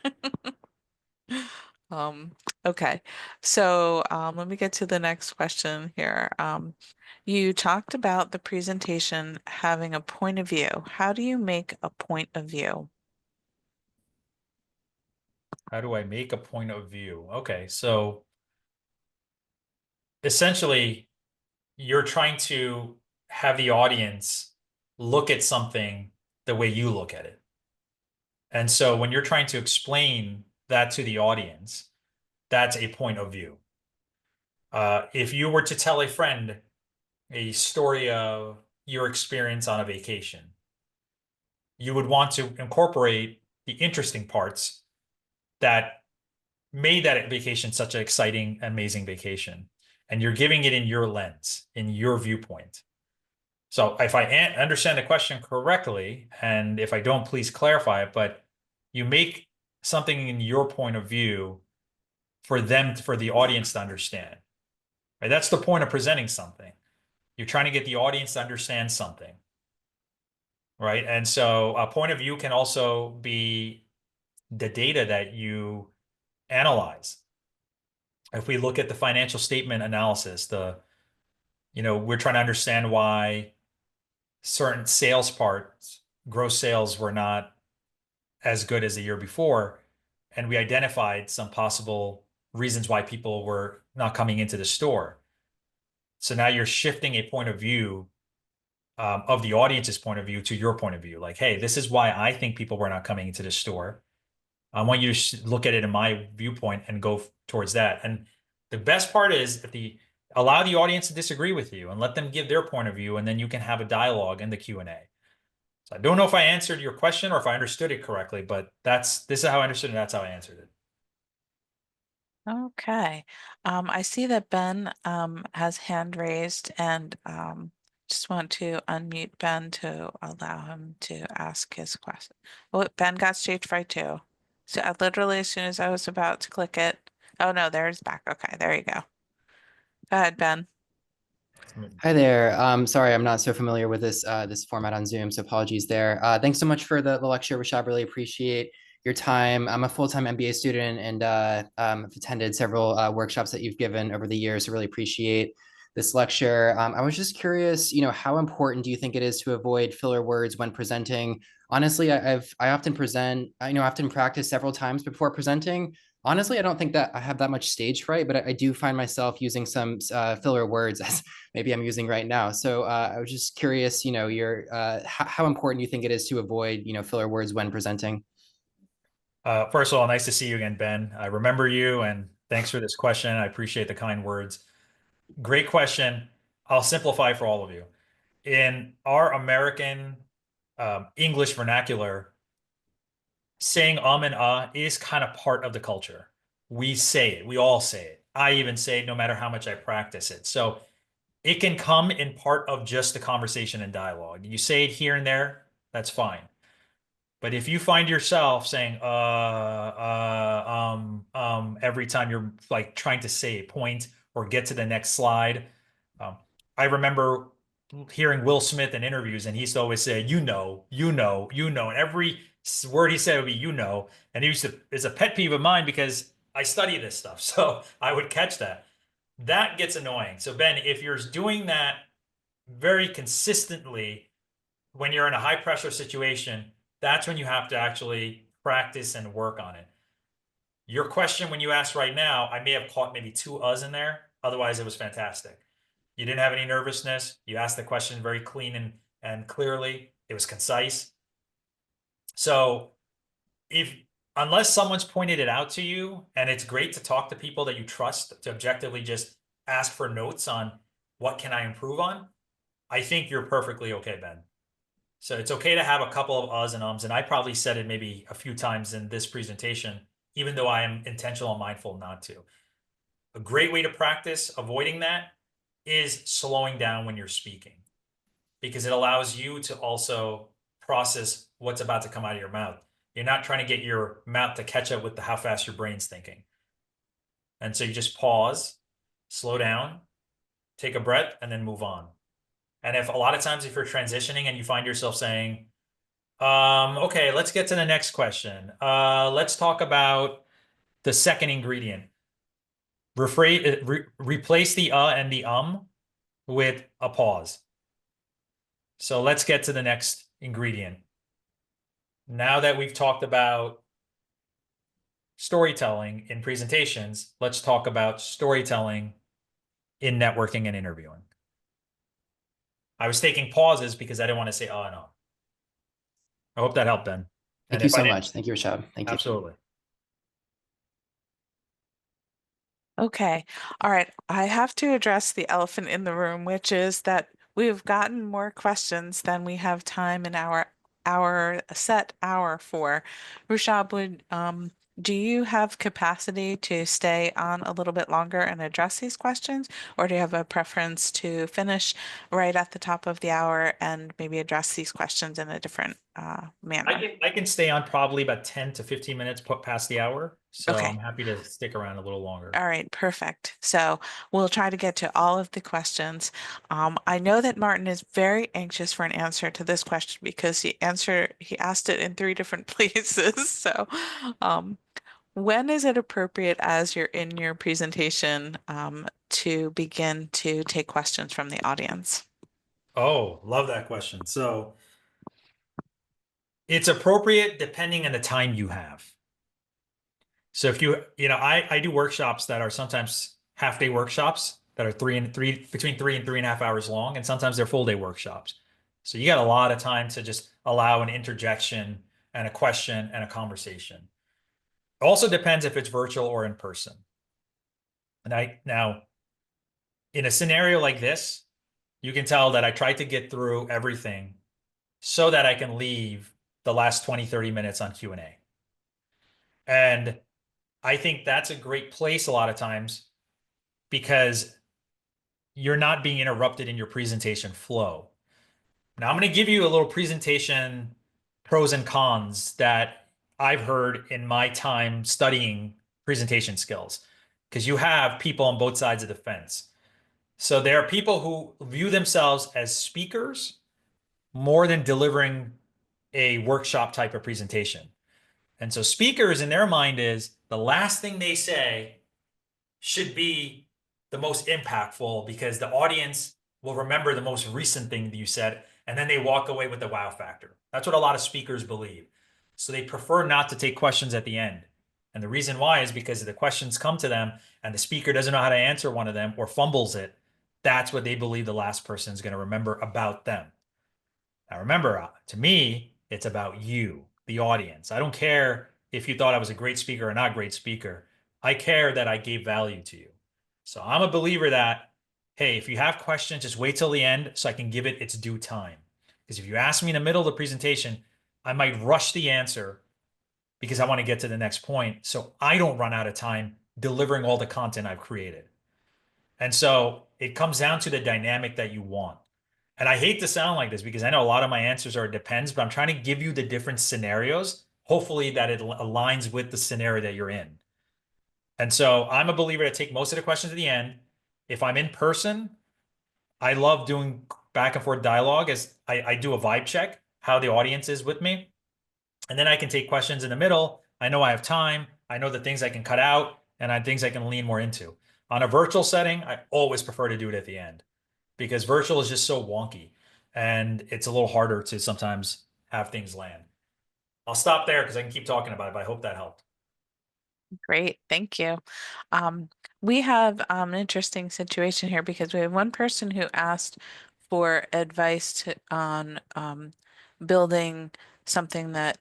Um, okay. So, let me get to the next question here. You talked about the presentation having a point of view. How do you make a point of view? How do I make a point of view? Okay, so essentially, you're trying to have the audience look at something the way you look at it. And so when you're trying to explain that to the audience, that's a point of view. If you were to tell a friend a story of, your experience on a vacation. You would want to incorporate the interesting parts that made that vacation such an exciting, amazing vacation. And you're giving it in your lens, in your viewpoint. So if I understand the question correctly, and if I don't, please clarify it, but you make something in your point of view for them, for the audience to understand. Right? That's the point of presenting something. You're trying to get the audience to understand something. Right? And so a point of view can also be the data that you analyze. If we look at the financial statement analysis, we're trying to understand why certain sales parts, gross sales were not as good as the year before. And we identified some possible reasons why people were not coming into the store. So now you're shifting a point of view of the audience's point of view to your point of view. Like, hey, this is why I think people were not coming into the store. I want you to look at it in my viewpoint and go towards that. And the best part is allow the audience to disagree with you and let them give their point of view, and then you can have a dialogue in the Q&A. So I don't know if I answered your question or if I understood it correctly, but this is how I understood it, and that's how I answered it. Okay. I see that Ben has hand raised, and just want to unmute Ben to allow him to ask his question. Oh, Ben got stage fright too. So literally as soon as I was about to click it. Oh no, there's back. Okay, there you go. Go ahead, Ben. Hi there. Sorry, I'm not so familiar with this format on Zoom, so apologies there. Thanks so much for the lecture, Rushab. Really appreciate your time. I'm a full-time MBA student and I've attended several workshops that you've given over the years, so really appreciate this lecture. I was just curious, how important do you think it is to avoid filler words when presenting? Honestly, I often present, often practice several times before presenting. Honestly, I don't think that I have that much stage fright, but I do find myself using some filler words as maybe I'm using right now. So I was just curious, how important you think it is to avoid, filler words when presenting. First of all, nice to see you again, Ben. I remember you, and thanks for this question. I appreciate the kind words. Great question. I'll simplify for all of you. In our American English vernacular, saying and is kind of part of the culture. We say it. We all say it. I even say it no matter how much I practice it. So it can come in part of just the conversation and dialogue. You say it here and there, that's fine. But if you find yourself saying every time you're like trying to say a point or get to the next slide, I remember hearing Will Smith in interviews, and he used to always say, and every word he said would be, and it's a pet peeve of mine because I study this stuff, so I would catch that. That gets annoying. So Ben, if you're doing that very consistently when you're in a high pressure situation, that's when you have to actually practice and work on it. Your question when you asked right now, I may have caught maybe two uhs in there. Otherwise, it was fantastic. You didn't have any nervousness. You asked the question very clean and clearly. It was concise. So unless someone's pointed it out to you, and it's great to talk to people that you trust to objectively just ask for notes on what can I improve on, I think you're perfectly okay, Ben. So it's okay to have a couple of uhs and ums, and I probably said it maybe a few times in this presentation, even though I am intentional and mindful not to. A great way to practice avoiding that is slowing down when you're speaking, because it allows you to also process what's about to come out of your mouth. You're not trying to get your mouth to catch up with how fast your brain's thinking. And so you just pause, slow down, take a breath, and then move on. And if a lot of times if you're transitioning and you find yourself saying, okay, let's get to the next question. Let's talk about the second ingredient. Replace the and the with a pause. So let's get to the next ingredient. Now that we've talked about storytelling in presentations, let's talk about storytelling in networking and interviewing. I was taking pauses because I didn't want to say and I hope that helped, Ben. Thank you so much. Thank you, Rushab. Thank you. Absolutely. Okay. All right. I have to address the elephant in the room, which is that we've gotten more questions than we have time in our set hour for. Rushab, do you have capacity to stay on a little bit longer and address these questions, or do you have a preference to finish right at the top of the hour and maybe address these questions in a different manner? I can stay on probably about 10 to 15 minutes past the hour. So Okay. I'm happy to stick around a little longer. All right, perfect. So we'll try to get to all of the questions. I know that Martin is very anxious for an answer to this question because he asked it in three different places. So, um, when is it appropriate as you're in your presentation, to begin to take questions from the audience? Oh, love that question. So it's appropriate depending on the time you have. So if I do workshops that are sometimes half-day workshops that are between 3 and 3.5 hours long, and sometimes they're full-day workshops. So you got a lot of time to just allow an interjection and a question and a conversation. Also depends if it's virtual or in person. And now in a scenario like this, you can tell that I tried to get through everything so that I can leave the last 20, 30 minutes on Q&A. And I think that's a great place a lot of times because you're not being interrupted in your presentation flow. Now, I'm going to give you a little presentation pros and cons that I've heard in my time studying presentation skills, because you have people on both sides of the fence. So there are people who view themselves as speakers more than delivering a workshop type of presentation. And so speakers in their mind is the last thing they say should be the most impactful because the audience will remember the most recent thing that you said, and then they walk away with the wow factor. That's what a lot of speakers believe. So they prefer not to take questions at the end. And the reason why is because if the questions come to them and the speaker doesn't know how to answer one of them or fumbles it, that's what they believe the last person is going to remember about them. Now, remember, to me, it's about you, the audience. I don't care if you thought I was a great speaker or not a great speaker. I care that I gave value to you. So I'm a believer that, hey, if you have questions, just wait till the end so I can give it its due time. Because if you ask me in the middle of the presentation, I might rush the answer because I want to get to the next point. So I don't run out of time delivering all the content I've created. And so it comes down to the dynamic that you want. And I hate to sound like this because I know a lot of my answers are depends, but I'm trying to give you the different scenarios, hopefully that it aligns with the scenario that you're in. And so I'm a believer to take most of the questions at the end. If I'm in person, I love doing back and forth dialogue as I do a vibe check, how the audience is with me. And then I can take questions in the middle. I know I have time. I know the things I can cut out and things I can lean more into. On a virtual setting, I always prefer to do it at the end because virtual is just so wonky and it's a little harder to sometimes have things land. I'll stop there because I can keep talking about it, but I hope that helped. Great, thank you. Um, we have an interesting situation here because we have one person who asked for advice on building something that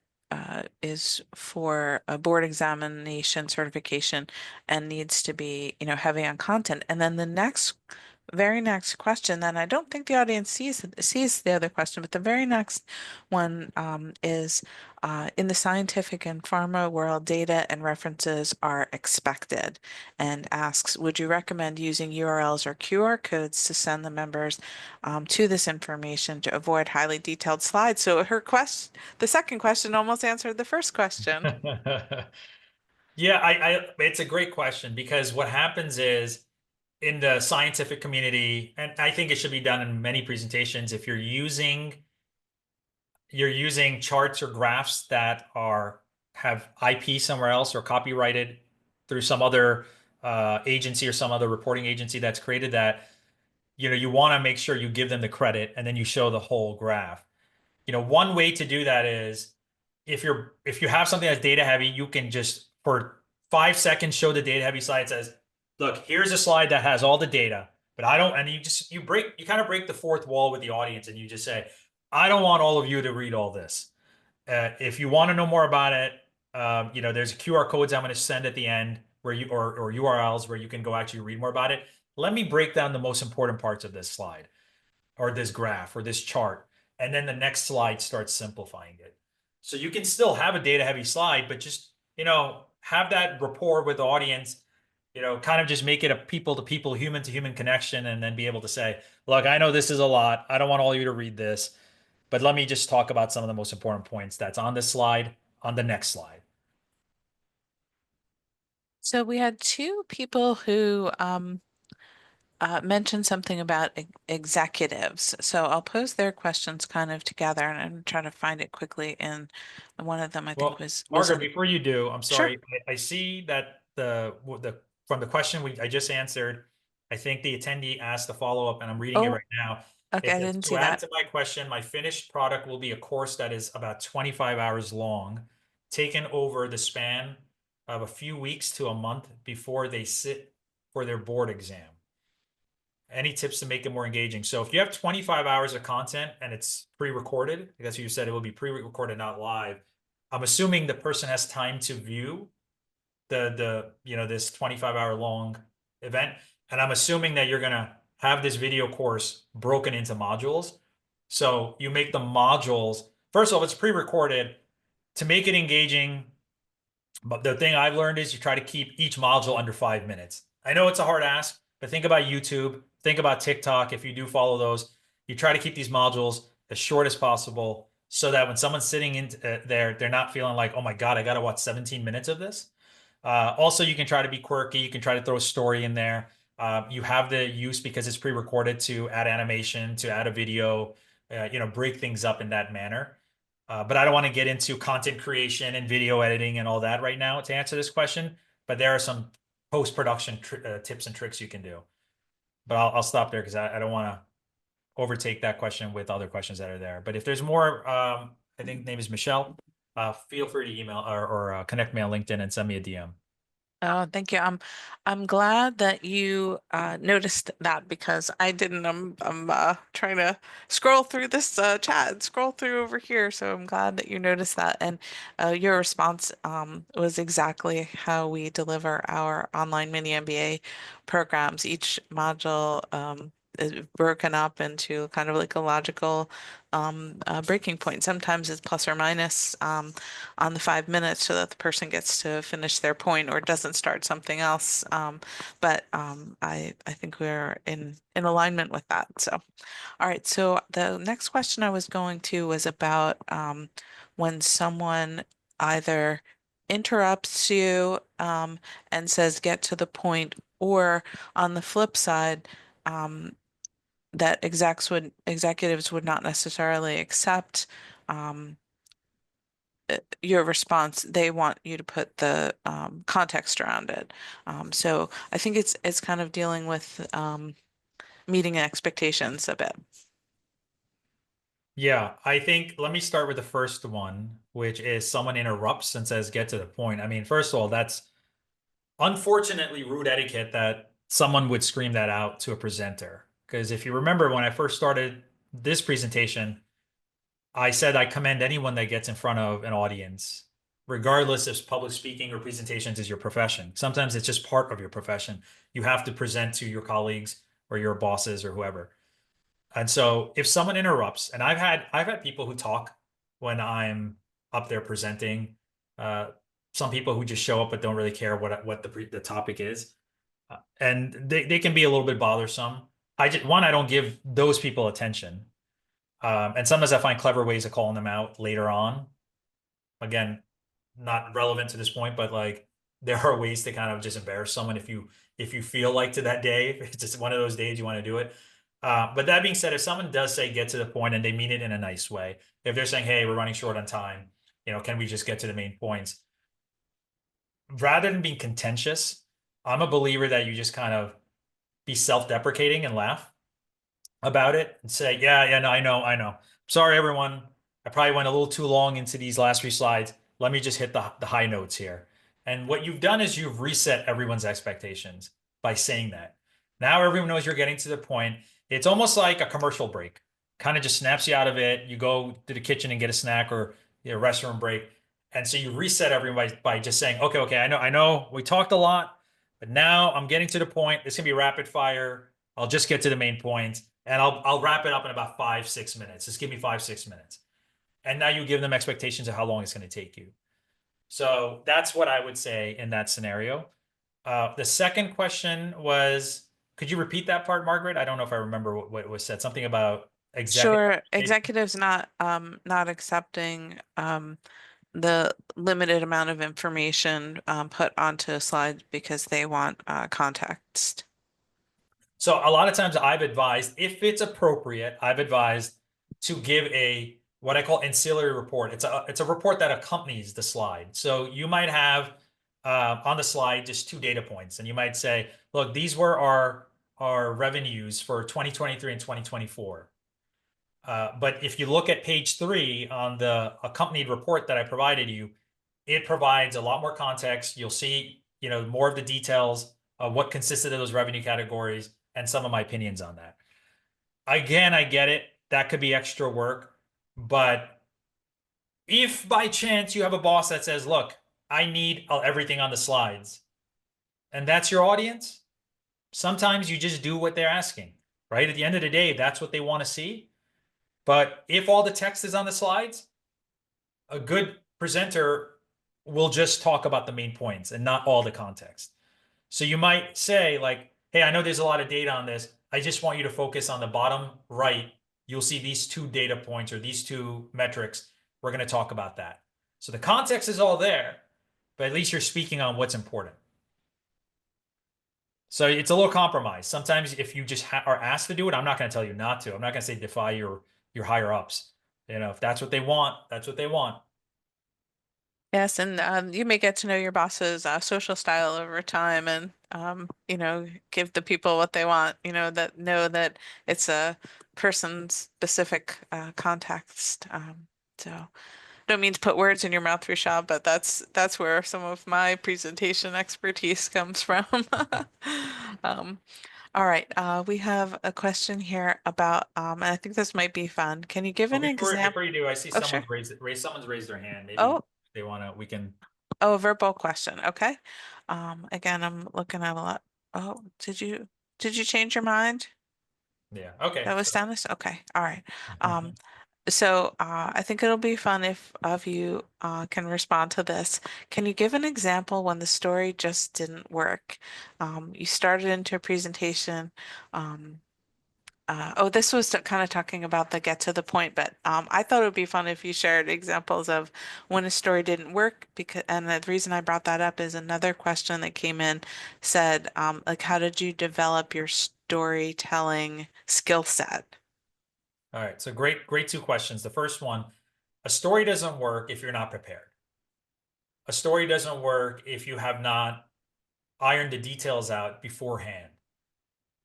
is for a board examination certification and needs to be, heavy on content. And then the very next question, then I don't think the audience sees the other question, but the very next one is in the scientific and pharma world, data and references are expected, and asks, would you recommend using URLs or QR codes to send the members to this information to avoid highly detailed slides? So the second question almost answered the first question. Yeah, it's a great question because what happens is in the scientific community, and I think it should be done in many presentations, if you're using charts or graphs that have IP somewhere else or copyrighted through some other agency or some other reporting agency that's created that, you want to make sure you give them the credit and then you show the whole graph. One way to do that is if you have something that's data heavy, you can just for 5 seconds show the data heavy slide. It says, look, here's a slide that has all the data, but I don't, and you kind of break the fourth wall with the audience and you just say, I don't want all of you to read all this. If you want to know more about it, there's QR codes I'm going to send at the end where or URLs where you can go actually read more about it. Let me break down the most important parts of this slide. or this graph or this chart, and then the next slide starts simplifying it. So you can still have a data heavy slide, but just, have that rapport with the audience, kind of just make it a people to people, human to human connection, and then be able to say, look, I know this is a lot. I don't want all of you to read this, but let me just talk about some of the most important points that's on this slide, on the next slide. So we had two people who mentioned something about executives. So I'll pose their questions kind of together and try to find it quickly. And one of them I think Well, was Margaret, in. before you do, I'm Sure. sorry. I see that from the question I just answered, I think the attendee asked a follow-up, and I'm reading it Oh, right now. okay, It I says, didn't to see add that. to my question, my finished product will be a course that is about 25 hours long, taken over the span of a few weeks to a month before they sit for their board exam. Any tips to make it more engaging? So if you have 25 hours of content and it's pre-recorded, I guess you said it will be pre-recorded, not live. I'm assuming the person has time to view this 25-hour long event. And I'm assuming that you're gonna have this video course broken into modules. So you make the modules, first of all, it's pre-recorded to make it engaging. But the thing I've learned is you try to keep each module under 5 minutes. I know it's a hard ask, but think about YouTube, think about TikTok. If you do follow those, you try to keep these modules as short as possible so that when someone's sitting in there, they're not feeling like, oh my God, I got to watch 17 minutes of this. Also, you can try to be quirky. You can try to throw a story in there. You have the use because it's pre-recorded to add animation, to add a video, break things up in that manner. But I don't want to get into content creation and video editing and all that right now to answer this question. But there are some post-production tips and tricks you can do. But I'll stop there because I don't want to overtake that question with other questions that are there. But if there's more, I think name is Michelle. Feel free to email or connect me on LinkedIn and send me a DM. Oh, thank you. I'm glad that you noticed that because I didn't. I'm trying to scroll through this chat, scroll through over here. So I'm glad that you noticed that. And your response was exactly how we deliver our online mini MBA programs. Each module is broken up into kind of like a logical breaking point. Sometimes it's plus or minus on the 5 minutes so that the person gets to finish their point or doesn't start something else. But I think we're in alignment with that. So, all right. So the next question I was going to was about when someone either interrupts you and says, get to the point, or on the flip side, that executives would not necessarily accept um, your response. They want you to put the context around it. So I think it's kind of dealing with meeting expectations a bit. Yeah, I think let me start with the first one, which is someone interrupts and says, get to the point. I mean, first of all, that's unfortunately rude etiquette that someone would scream that out to a presenter. Because if you remember when I first started this presentation, I said I commend anyone that gets in front of an audience, regardless if public speaking or presentations is your profession. Sometimes it's just part of your profession. You have to present to your colleagues or your bosses or whoever. And so if someone interrupts, and I've had people who talk when I'm up there presenting, some people who just show up but don't really care what the topic is. And they can be a little bit bothersome. I don't give those people attention. And sometimes I find clever ways of calling them out later on. Again, not relevant to this point, but like there are ways to kind of just embarrass someone if you feel like to that day, if it's just one of those days you want to do it. But that being said, if someone does say get to the point and they mean it in a nice way, if they're saying, hey, we're running short on time, can we just get to the main points? Rather than being contentious, I'm a believer that you just kind of be self-deprecating and laugh about it and say, yeah, no, I know. Sorry, everyone. I probably went a little too long into these last few slides. Let me just hit the high notes here. And what you've done is you've reset everyone's expectations by saying that. Now everyone knows you're getting to the point. It's almost like a commercial break. Kind of just snaps you out of it. You go to the kitchen and get a snack or a restroom break. And so you reset everybody by just saying, okay, I know we talked a lot, but now I'm getting to the point. It's gonna be rapid fire. I'll just get to the main points And I'll wrap it up in about 5-6 minutes. Just give me 5-6 minutes. And now you give them expectations of how long it's going to take you. So that's what I would say in that scenario. The second question was, could you repeat that part, Margaret? I don't know if I remember what was said. Something about executive. Sure, executives not accepting the limited amount of information put onto slides because they want context. So a lot of times I've advised, if it's appropriate, I've advised to give a what I call ancillary report. It's a report that accompanies the slide. So you might have on the slide just 2 data points, and you might say, look, these were our revenues for 2023 and 2024. But if you look at page 3 on the accompanied report that I provided you, it provides a lot more context. You'll see, more of the details of what consisted of those revenue categories and some of my opinions on that. Again, I get it. That could be extra work. But if by chance you have a boss that says, look, I need everything on the slides, and that's your audience, sometimes you just do what they're asking, right? At the end of the day, that's what they want to see. But if all the text is on the slides, a good presenter will just talk about the main points and not all the context. So you might say like, hey, I know there's a lot of data on this. I just want you to focus on the bottom right. You'll see these 2 data points or these 2 metrics. We're going to talk about that. So the context is all there, but at least you're speaking on what's important. So it's a little compromise. Sometimes if you just are asked to do it, I'm not going to tell you not to. I'm not going to say defy your higher ups. If that's what they want, that's what they want. Yes, and you may get to know your boss's social style over time and give the people what they want, that know that it's a person specific context. So don't mean to put words in your mouth, Rishab, but that's where some of my presentation expertise comes from. Um, all right, we have a question here about, and I think this might be fun. Can you give Well, an example? before you do, I see Oh, sure. someone's raised their hand. Maybe Oh, they we can. oh, a verbal question. Okay. Again, I'm looking at a lot. Oh, did you change your mind? Yeah. Okay. That was Stannis? Okay. All right. So I think it'll be fun if you can respond to this. Can you give an example when the story just didn't work? You started into a presentation. Um, this was kind of talking about the get to the point, but I thought it would be fun if you shared examples of when a story didn't work. Because, and the reason I brought that up is another question that came in said, like, how did you develop your storytelling skill set? All right. So great 2 questions. The first one, a story doesn't work if you're not prepared. A story doesn't work if you have not ironed the details out beforehand.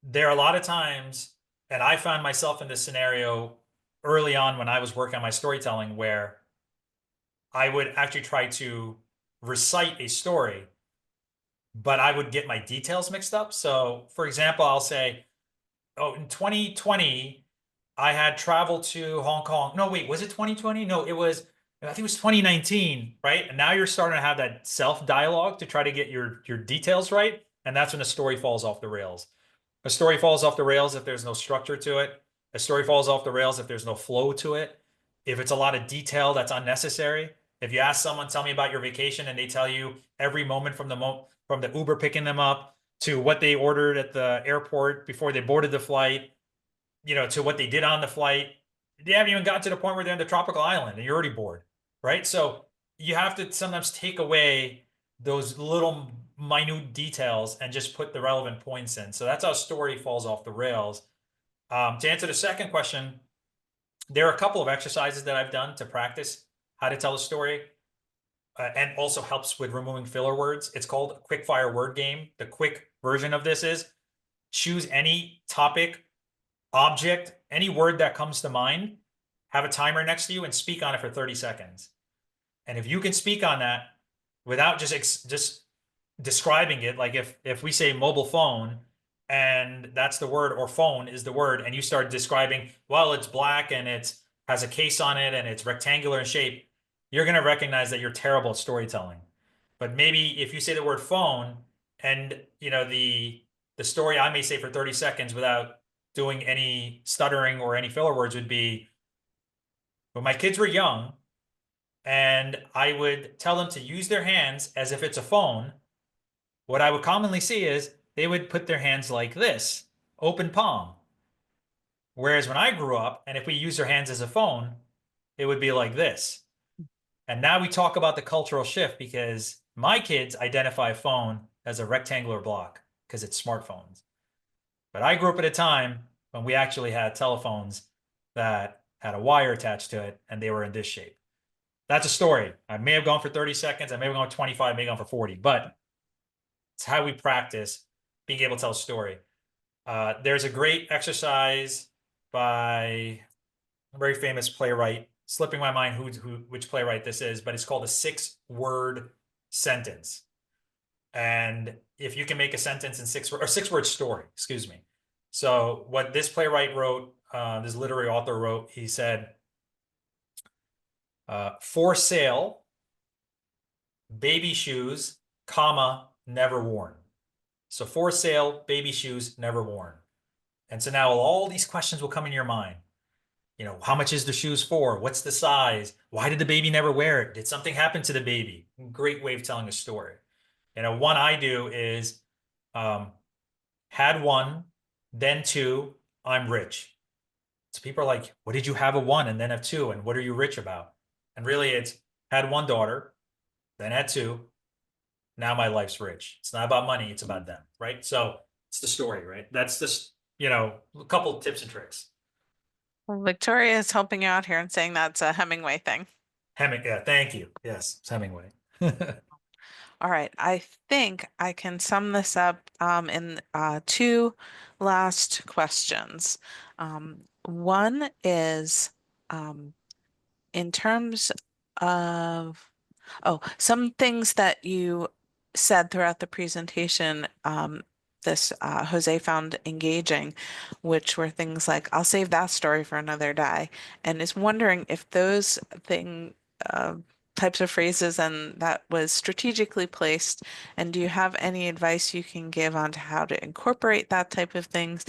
There are a lot of times, and I found myself in this scenario early on when I was working on my storytelling, where I would actually try to recite a story, but I would get my details mixed up. So, for example, I'll say, oh, in 2020, I had traveled to Hong Kong. No, wait, was it 2020? No, I think it was 2019, right? And now you're starting to have that self-dialogue to try to get your details right. And that's when the story falls off the rails. A story falls off the rails if there's no structure to it. A story falls off the rails if there's no flow to it. If it's a lot of detail that's unnecessary. If you ask someone, tell me about your vacation, and they tell you every moment from the Uber picking them up to what they ordered at the airport before they boarded the flight, to what they did on the flight. They haven't even gotten to the point where they're in the tropical island and you're already bored, right? So you have to sometimes take away those little minute details and just put the relevant points in. So that's how a story falls off the rails. To answer the second question, there are a couple of exercises that I've done to practice how to tell a story, and also helps with removing filler words. It's called a quick fire word game. The quick version of this is choose any topic, object, any word that comes to mind, have a timer next to you, and speak on it for 30 seconds. And if you can speak on that without just describing it, like if we say mobile phone and that's the word, or phone is the word, and you start describing, well, it's black and it has a case on it and it's rectangular in shape, you're going to recognize that you're terrible at storytelling. But maybe if you say the word phone and the story I may say for 30 seconds without doing any stuttering or any filler words would be when my kids were young and I would tell them to use their hands as if it's a phone, what I would commonly see is they would put their hands like this, open palm. Whereas when I grew up, and if we use our hands as a phone, it would be like this. And now we talk about the cultural shift because my kids identify a phone as a rectangular block because it's smartphones. But I grew up at a time when we actually had telephones that had a wire attached to it and they were in this shape. That's a story. I may have gone for 30 seconds. I may have gone 25, may have gone for 40, but it's how we practice being able to tell a story. There's a great exercise by a very famous playwright, slipping my mind which playwright this is, but it's called a 6-word sentence. And if you can make a sentence in 6-word story, excuse me. So what this playwright wrote, this literary author wrote, he said, for sale, baby shoes, comma, never worn. So for sale, baby shoes, never worn. And so now all these questions will come in your mind. You know, how much is the shoes for? What's the size? Why did the baby never wear it? Did something happen to the baby? Great way of telling a story. You know, one I do is had one, then two, I'm rich. So people are like, what did you have a one and then have two? And what are you rich about? And really it's had one daughter, then had two. Now my life's rich. It's not about money. It's about them. Right. So it's the story, right? That's just, you know, a couple of tips and tricks. Well, Victoria is helping you out here and saying that's a Hemingway thing. Yeah, thank you. Yes, it's Hemingway. All right, I think I can sum this up in two last questions. One is in terms of, some things that you said throughout the presentation, this Jose found engaging, which were things like, I'll save that story for another day, and is wondering if those uh, types of phrases and that was strategically placed, and do you have any advice you can give on how to incorporate that type of things?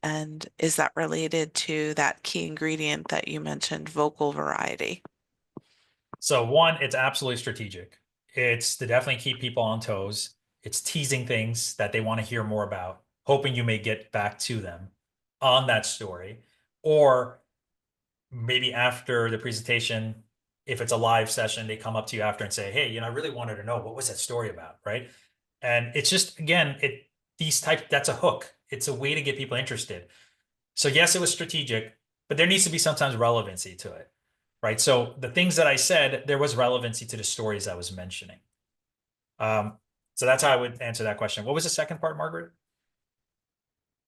And is that related to that key ingredient that you mentioned, vocal variety? So one, it's absolutely strategic. It's to definitely keep people on toes. It's teasing things that they want to hear more about, hoping you may get back to them on that story. Or maybe after the presentation, if it's a live session, they come up to you after and say, hey, you know, I really wanted to know what was that story about, right? And it's just, again, that's a hook. It's a way to get people interested. So yes, it was strategic, but there needs to be sometimes relevancy to it, right? So the things that I said, there was relevancy to the stories I was mentioning. So that's how I would answer that question. What was the second part, Margaret?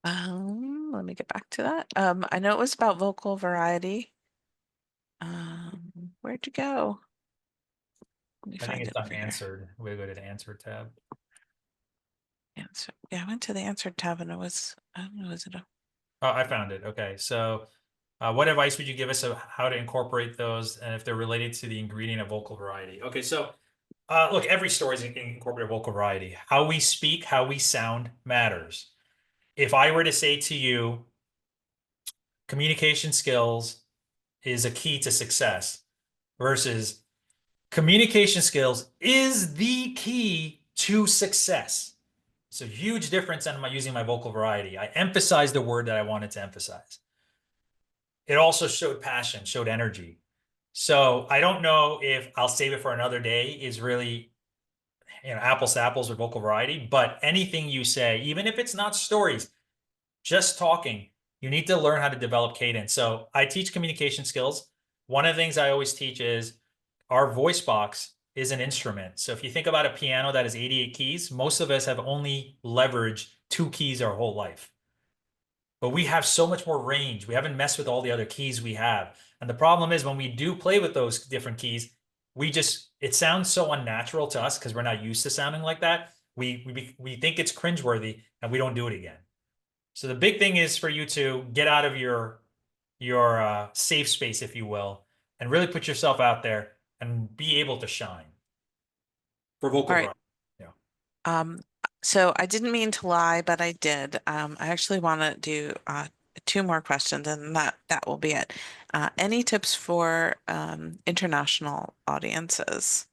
Let me get back to that. I know it was about vocal variety. Where'd you go? Let me I think find it's it over here. unanswered. We'll go to the answer tab. Answer. Yeah, I went to the answer tab and it was, I don't know, was it a Oh, I found it. Okay. So what advice would you give us of how to incorporate those and if they're related to the ingredient of vocal variety? Okay. So look, every story is incorporated vocal variety. How we speak, how we sound matters. If I were to say to you, communication skills is a key to success versus communication skills is the key to success. It's a huge difference in using my vocal variety. I emphasized the word that I wanted to emphasize. It also showed passion, showed energy. So I don't know if I'll save it for another day is really, you know, apples to apples with vocal variety, but anything you say, even if it's not stories, just talking, you need to learn how to develop cadence. So I teach communication skills. One of the things I always teach is our voice box is an instrument. So if you think about a piano that has 88 keys, most of us have only leveraged 2 keys our whole life. But we have so much more range. We haven't messed with all the other keys we have. And the problem is when we do play with those different keys, it sounds so unnatural to us because we're not used to sounding like that. We think it's cringeworthy and we don't do it again. So the big thing is for you to get out of your safe space, if you will, and really put yourself out there and be able to shine for all vocal right. variety. Yeah. Um, So I didn't mean to lie, but I did. I actually want to do two more questions, and that will be it. Any tips for international audiences?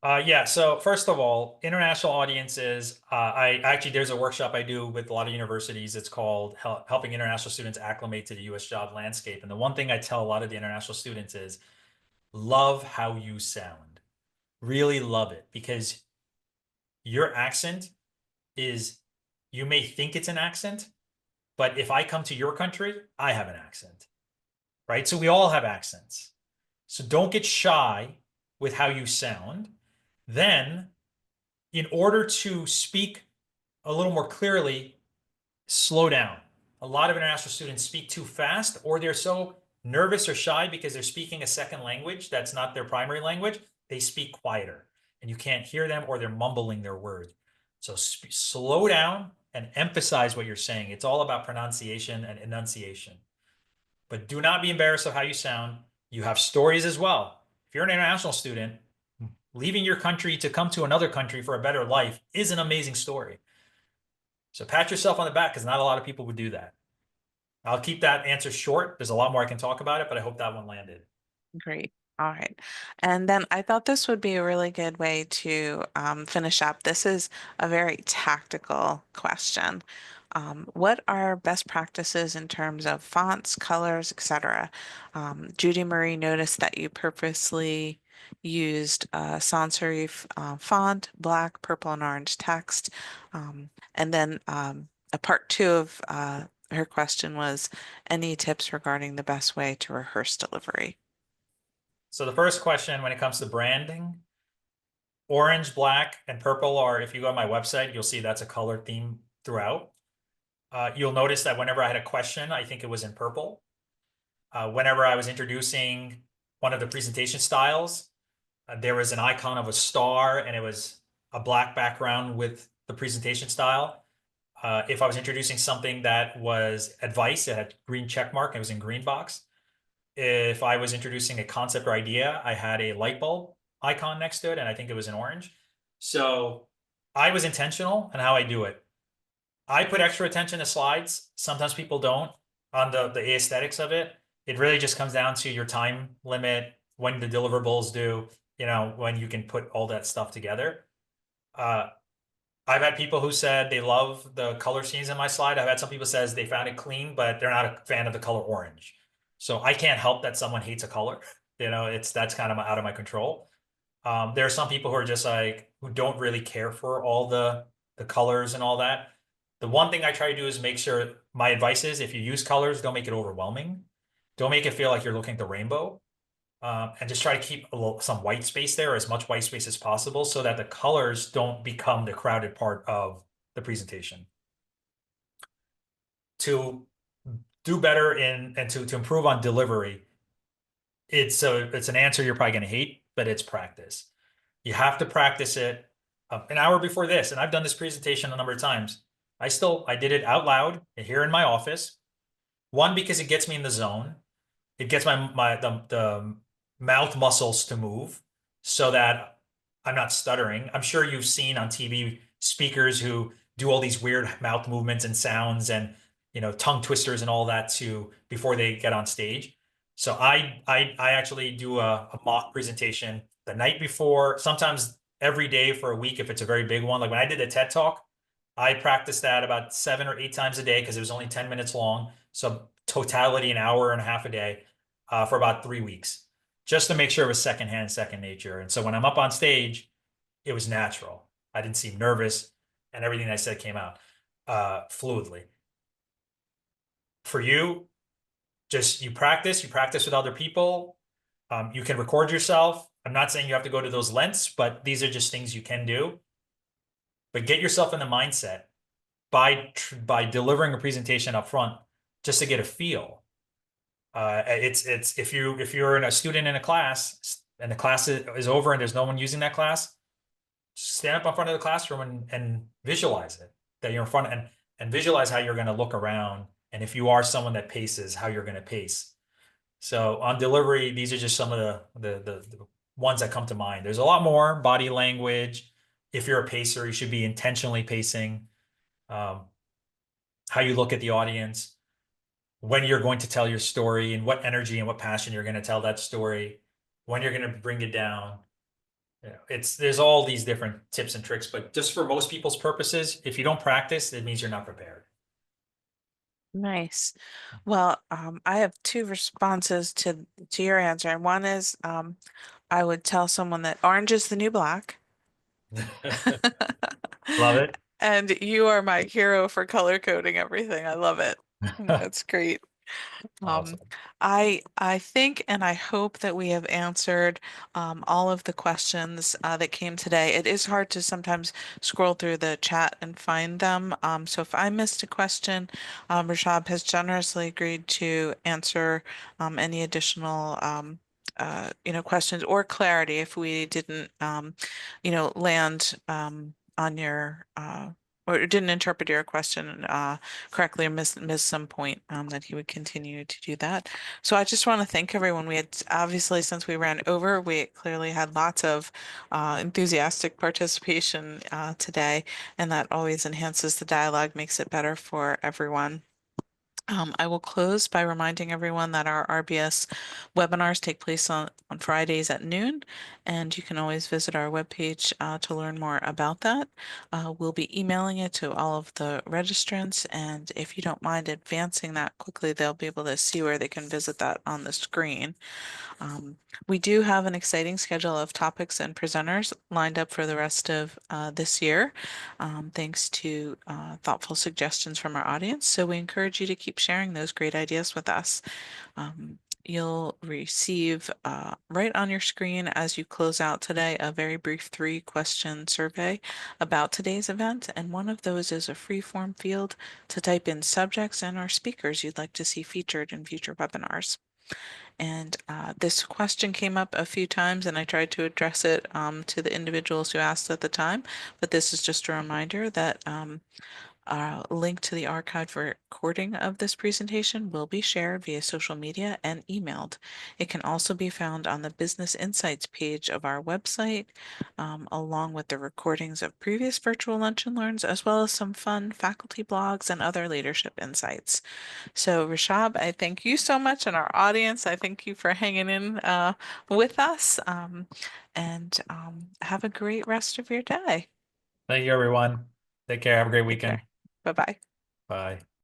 Yeah, so first of all, international audiences, I actually, there's a workshop I do with a lot of universities. It's called Helping International Students Acclimate to the US Job Landscape. And the one thing I tell a lot of the international students is love how you sound. Really love it, because your accent is, you may think it's an accent, but if I come to your country, I have an accent, right? So we all have accents. So don't get shy with how you sound. Then, in order to speak a little more clearly, slow down. A lot of international students speak too fast, or they're so nervous or shy because they're speaking a second language that's not their primary language. They speak quieter and you can't hear them, or they're mumbling their words. So slow down and emphasize what you're saying. It's all about pronunciation and enunciation. But do not be embarrassed of how you sound. You have stories as well. If you're an international student, leaving your country to come to another country for a better life is an amazing story. So pat yourself on the back, because not a lot of people would do that. I'll keep that answer short. There's a lot more I can talk about it, but I hope that one landed. Great. All right. And then I thought this would be a really good way to finish up. This is a very tactical question. What are best practices in terms of fonts, colors, etc.? Judy Marie noticed that you purposely used sans serif font, black, purple, and orange text. And then a part two of her question was, any tips regarding the best way to rehearse delivery? So the first question, when it comes to branding, orange, black, and purple are, if you go on my website, you'll see that's a color theme throughout. You'll notice that whenever I had a question, I think it was in purple. Whenever I was introducing one of the presentation styles, there was an icon of a star and it was a black background with the presentation style. If I was introducing something that was advice, it had green check mark, it was in green box. If I was introducing a concept or idea, I had a light bulb icon next to it, and I think it was in orange. So I was intentional in how I do it. I put extra attention to slides. Sometimes people don't, on the aesthetics of it. It really just comes down to your time limit, when the deliverables due, when you can put all that stuff together. I've had people who said they love the color schemes in my slide. I've had some people says they found it clean, but they're not a fan of the color orange. So I can't help that someone hates a color. That's kind of out of my control. There are some people who are just like, who don't really care for all the colors and all that. The one thing I try to do is make sure, my advice is, if you use colors, don't make it overwhelming. Don't make it feel like you're looking at the rainbow. And just try to keep some white space there, as much white space as possible, so that the colors don't become the crowded part of the presentation. To do better and to improve on delivery, it's an answer you're probably going to hate, but it's practice. You have to practice it an hour before this. And I've done this presentation a number of times. I did it out loud here in my office. One, because it gets me in the zone. It gets the mouth muscles to move so that I'm not stuttering. I'm sure you've seen on TV speakers who do all these weird mouth movements and sounds and tongue twisters and all that before they get on stage. So I actually do a mock presentation the night before, sometimes every day for a week if it's a very big one. Like when I did the TED Talk, I practiced that about 7 or 8 times a day because it was only 10 minutes long. So totality, an hour and a half a day for about 3 weeks, just to make sure it was secondhand, second nature. And so when I'm up on stage, it was natural. I didn't seem nervous, and everything I said came out fluidly. For you, just you practice with other people. You can record yourself. I'm not saying you have to go to those lengths, but these are just things you can do. But get yourself in the mindset by delivering a presentation up front, just to get a feel. It's if you're a student in a class and the class is over and there's no one using that class, stand up in front of the classroom and visualize it, that you're in front, and visualize how you're going to look around, and if you are someone that paces, how you're going to pace. So on delivery, these are just some of the ones that come to mind. There's a lot more: body language, if you're a pacer, you should be intentionally pacing, how you look at the audience, when you're going to tell your story, and what energy and what passion you're going to tell that story, when you're going to bring it down. There's all these different tips and tricks, but just for most people's purposes, if you don't practice, it means you're not prepared. Nice. Well, I have two responses to your answer. And one is I would tell someone that orange is the new black. Love it. And you are my hero for color coding everything. I love it. That's great. Awesome. I think and I hope that we have answered all of the questions that came today. It is hard to sometimes scroll through the chat and find them. So if I missed a question, Rashab has generously agreed to answer any additional questions or clarity if we didn't land on your or didn't interpret your question correctly or miss some point that he would continue to do that. So I just want to thank everyone. We had obviously, since we ran over, we clearly had lots of enthusiastic participation today, and that always enhances the dialogue, makes it better for everyone. I will close by reminding everyone that our RBS webinars take place on Fridays at noon, and you can always visit our webpage to learn more about that. We'll be emailing it to all of the registrants, and if you don't mind advancing that quickly, they'll be able to see where they can visit that on the screen. We do have an exciting schedule of topics and presenters lined up for the rest of this year, thanks to thoughtful suggestions from our audience. So we encourage you to keep sharing those great ideas with us. You'll receive right on your screen as you close out today a very brief 3-question survey about today's event. And one of those is a free form field to type in subjects and or speakers you'd like to see featured in future webinars. And this question came up a few times, and I tried to address it to the individuals who asked at the time. But this is just a reminder that a link to the archived recording of this presentation will be shared via social media and emailed. It can also be found on the Business Insights page of our website, along with the recordings of previous virtual lunch and learns, as well as some fun faculty blogs and other leadership insights. So, Rashab, I thank you so much, and our audience, I thank you for hanging in with us. And have a great rest of your day. Thank you, everyone. Take care. Have a great Take weekend. care. Bye bye. Bye.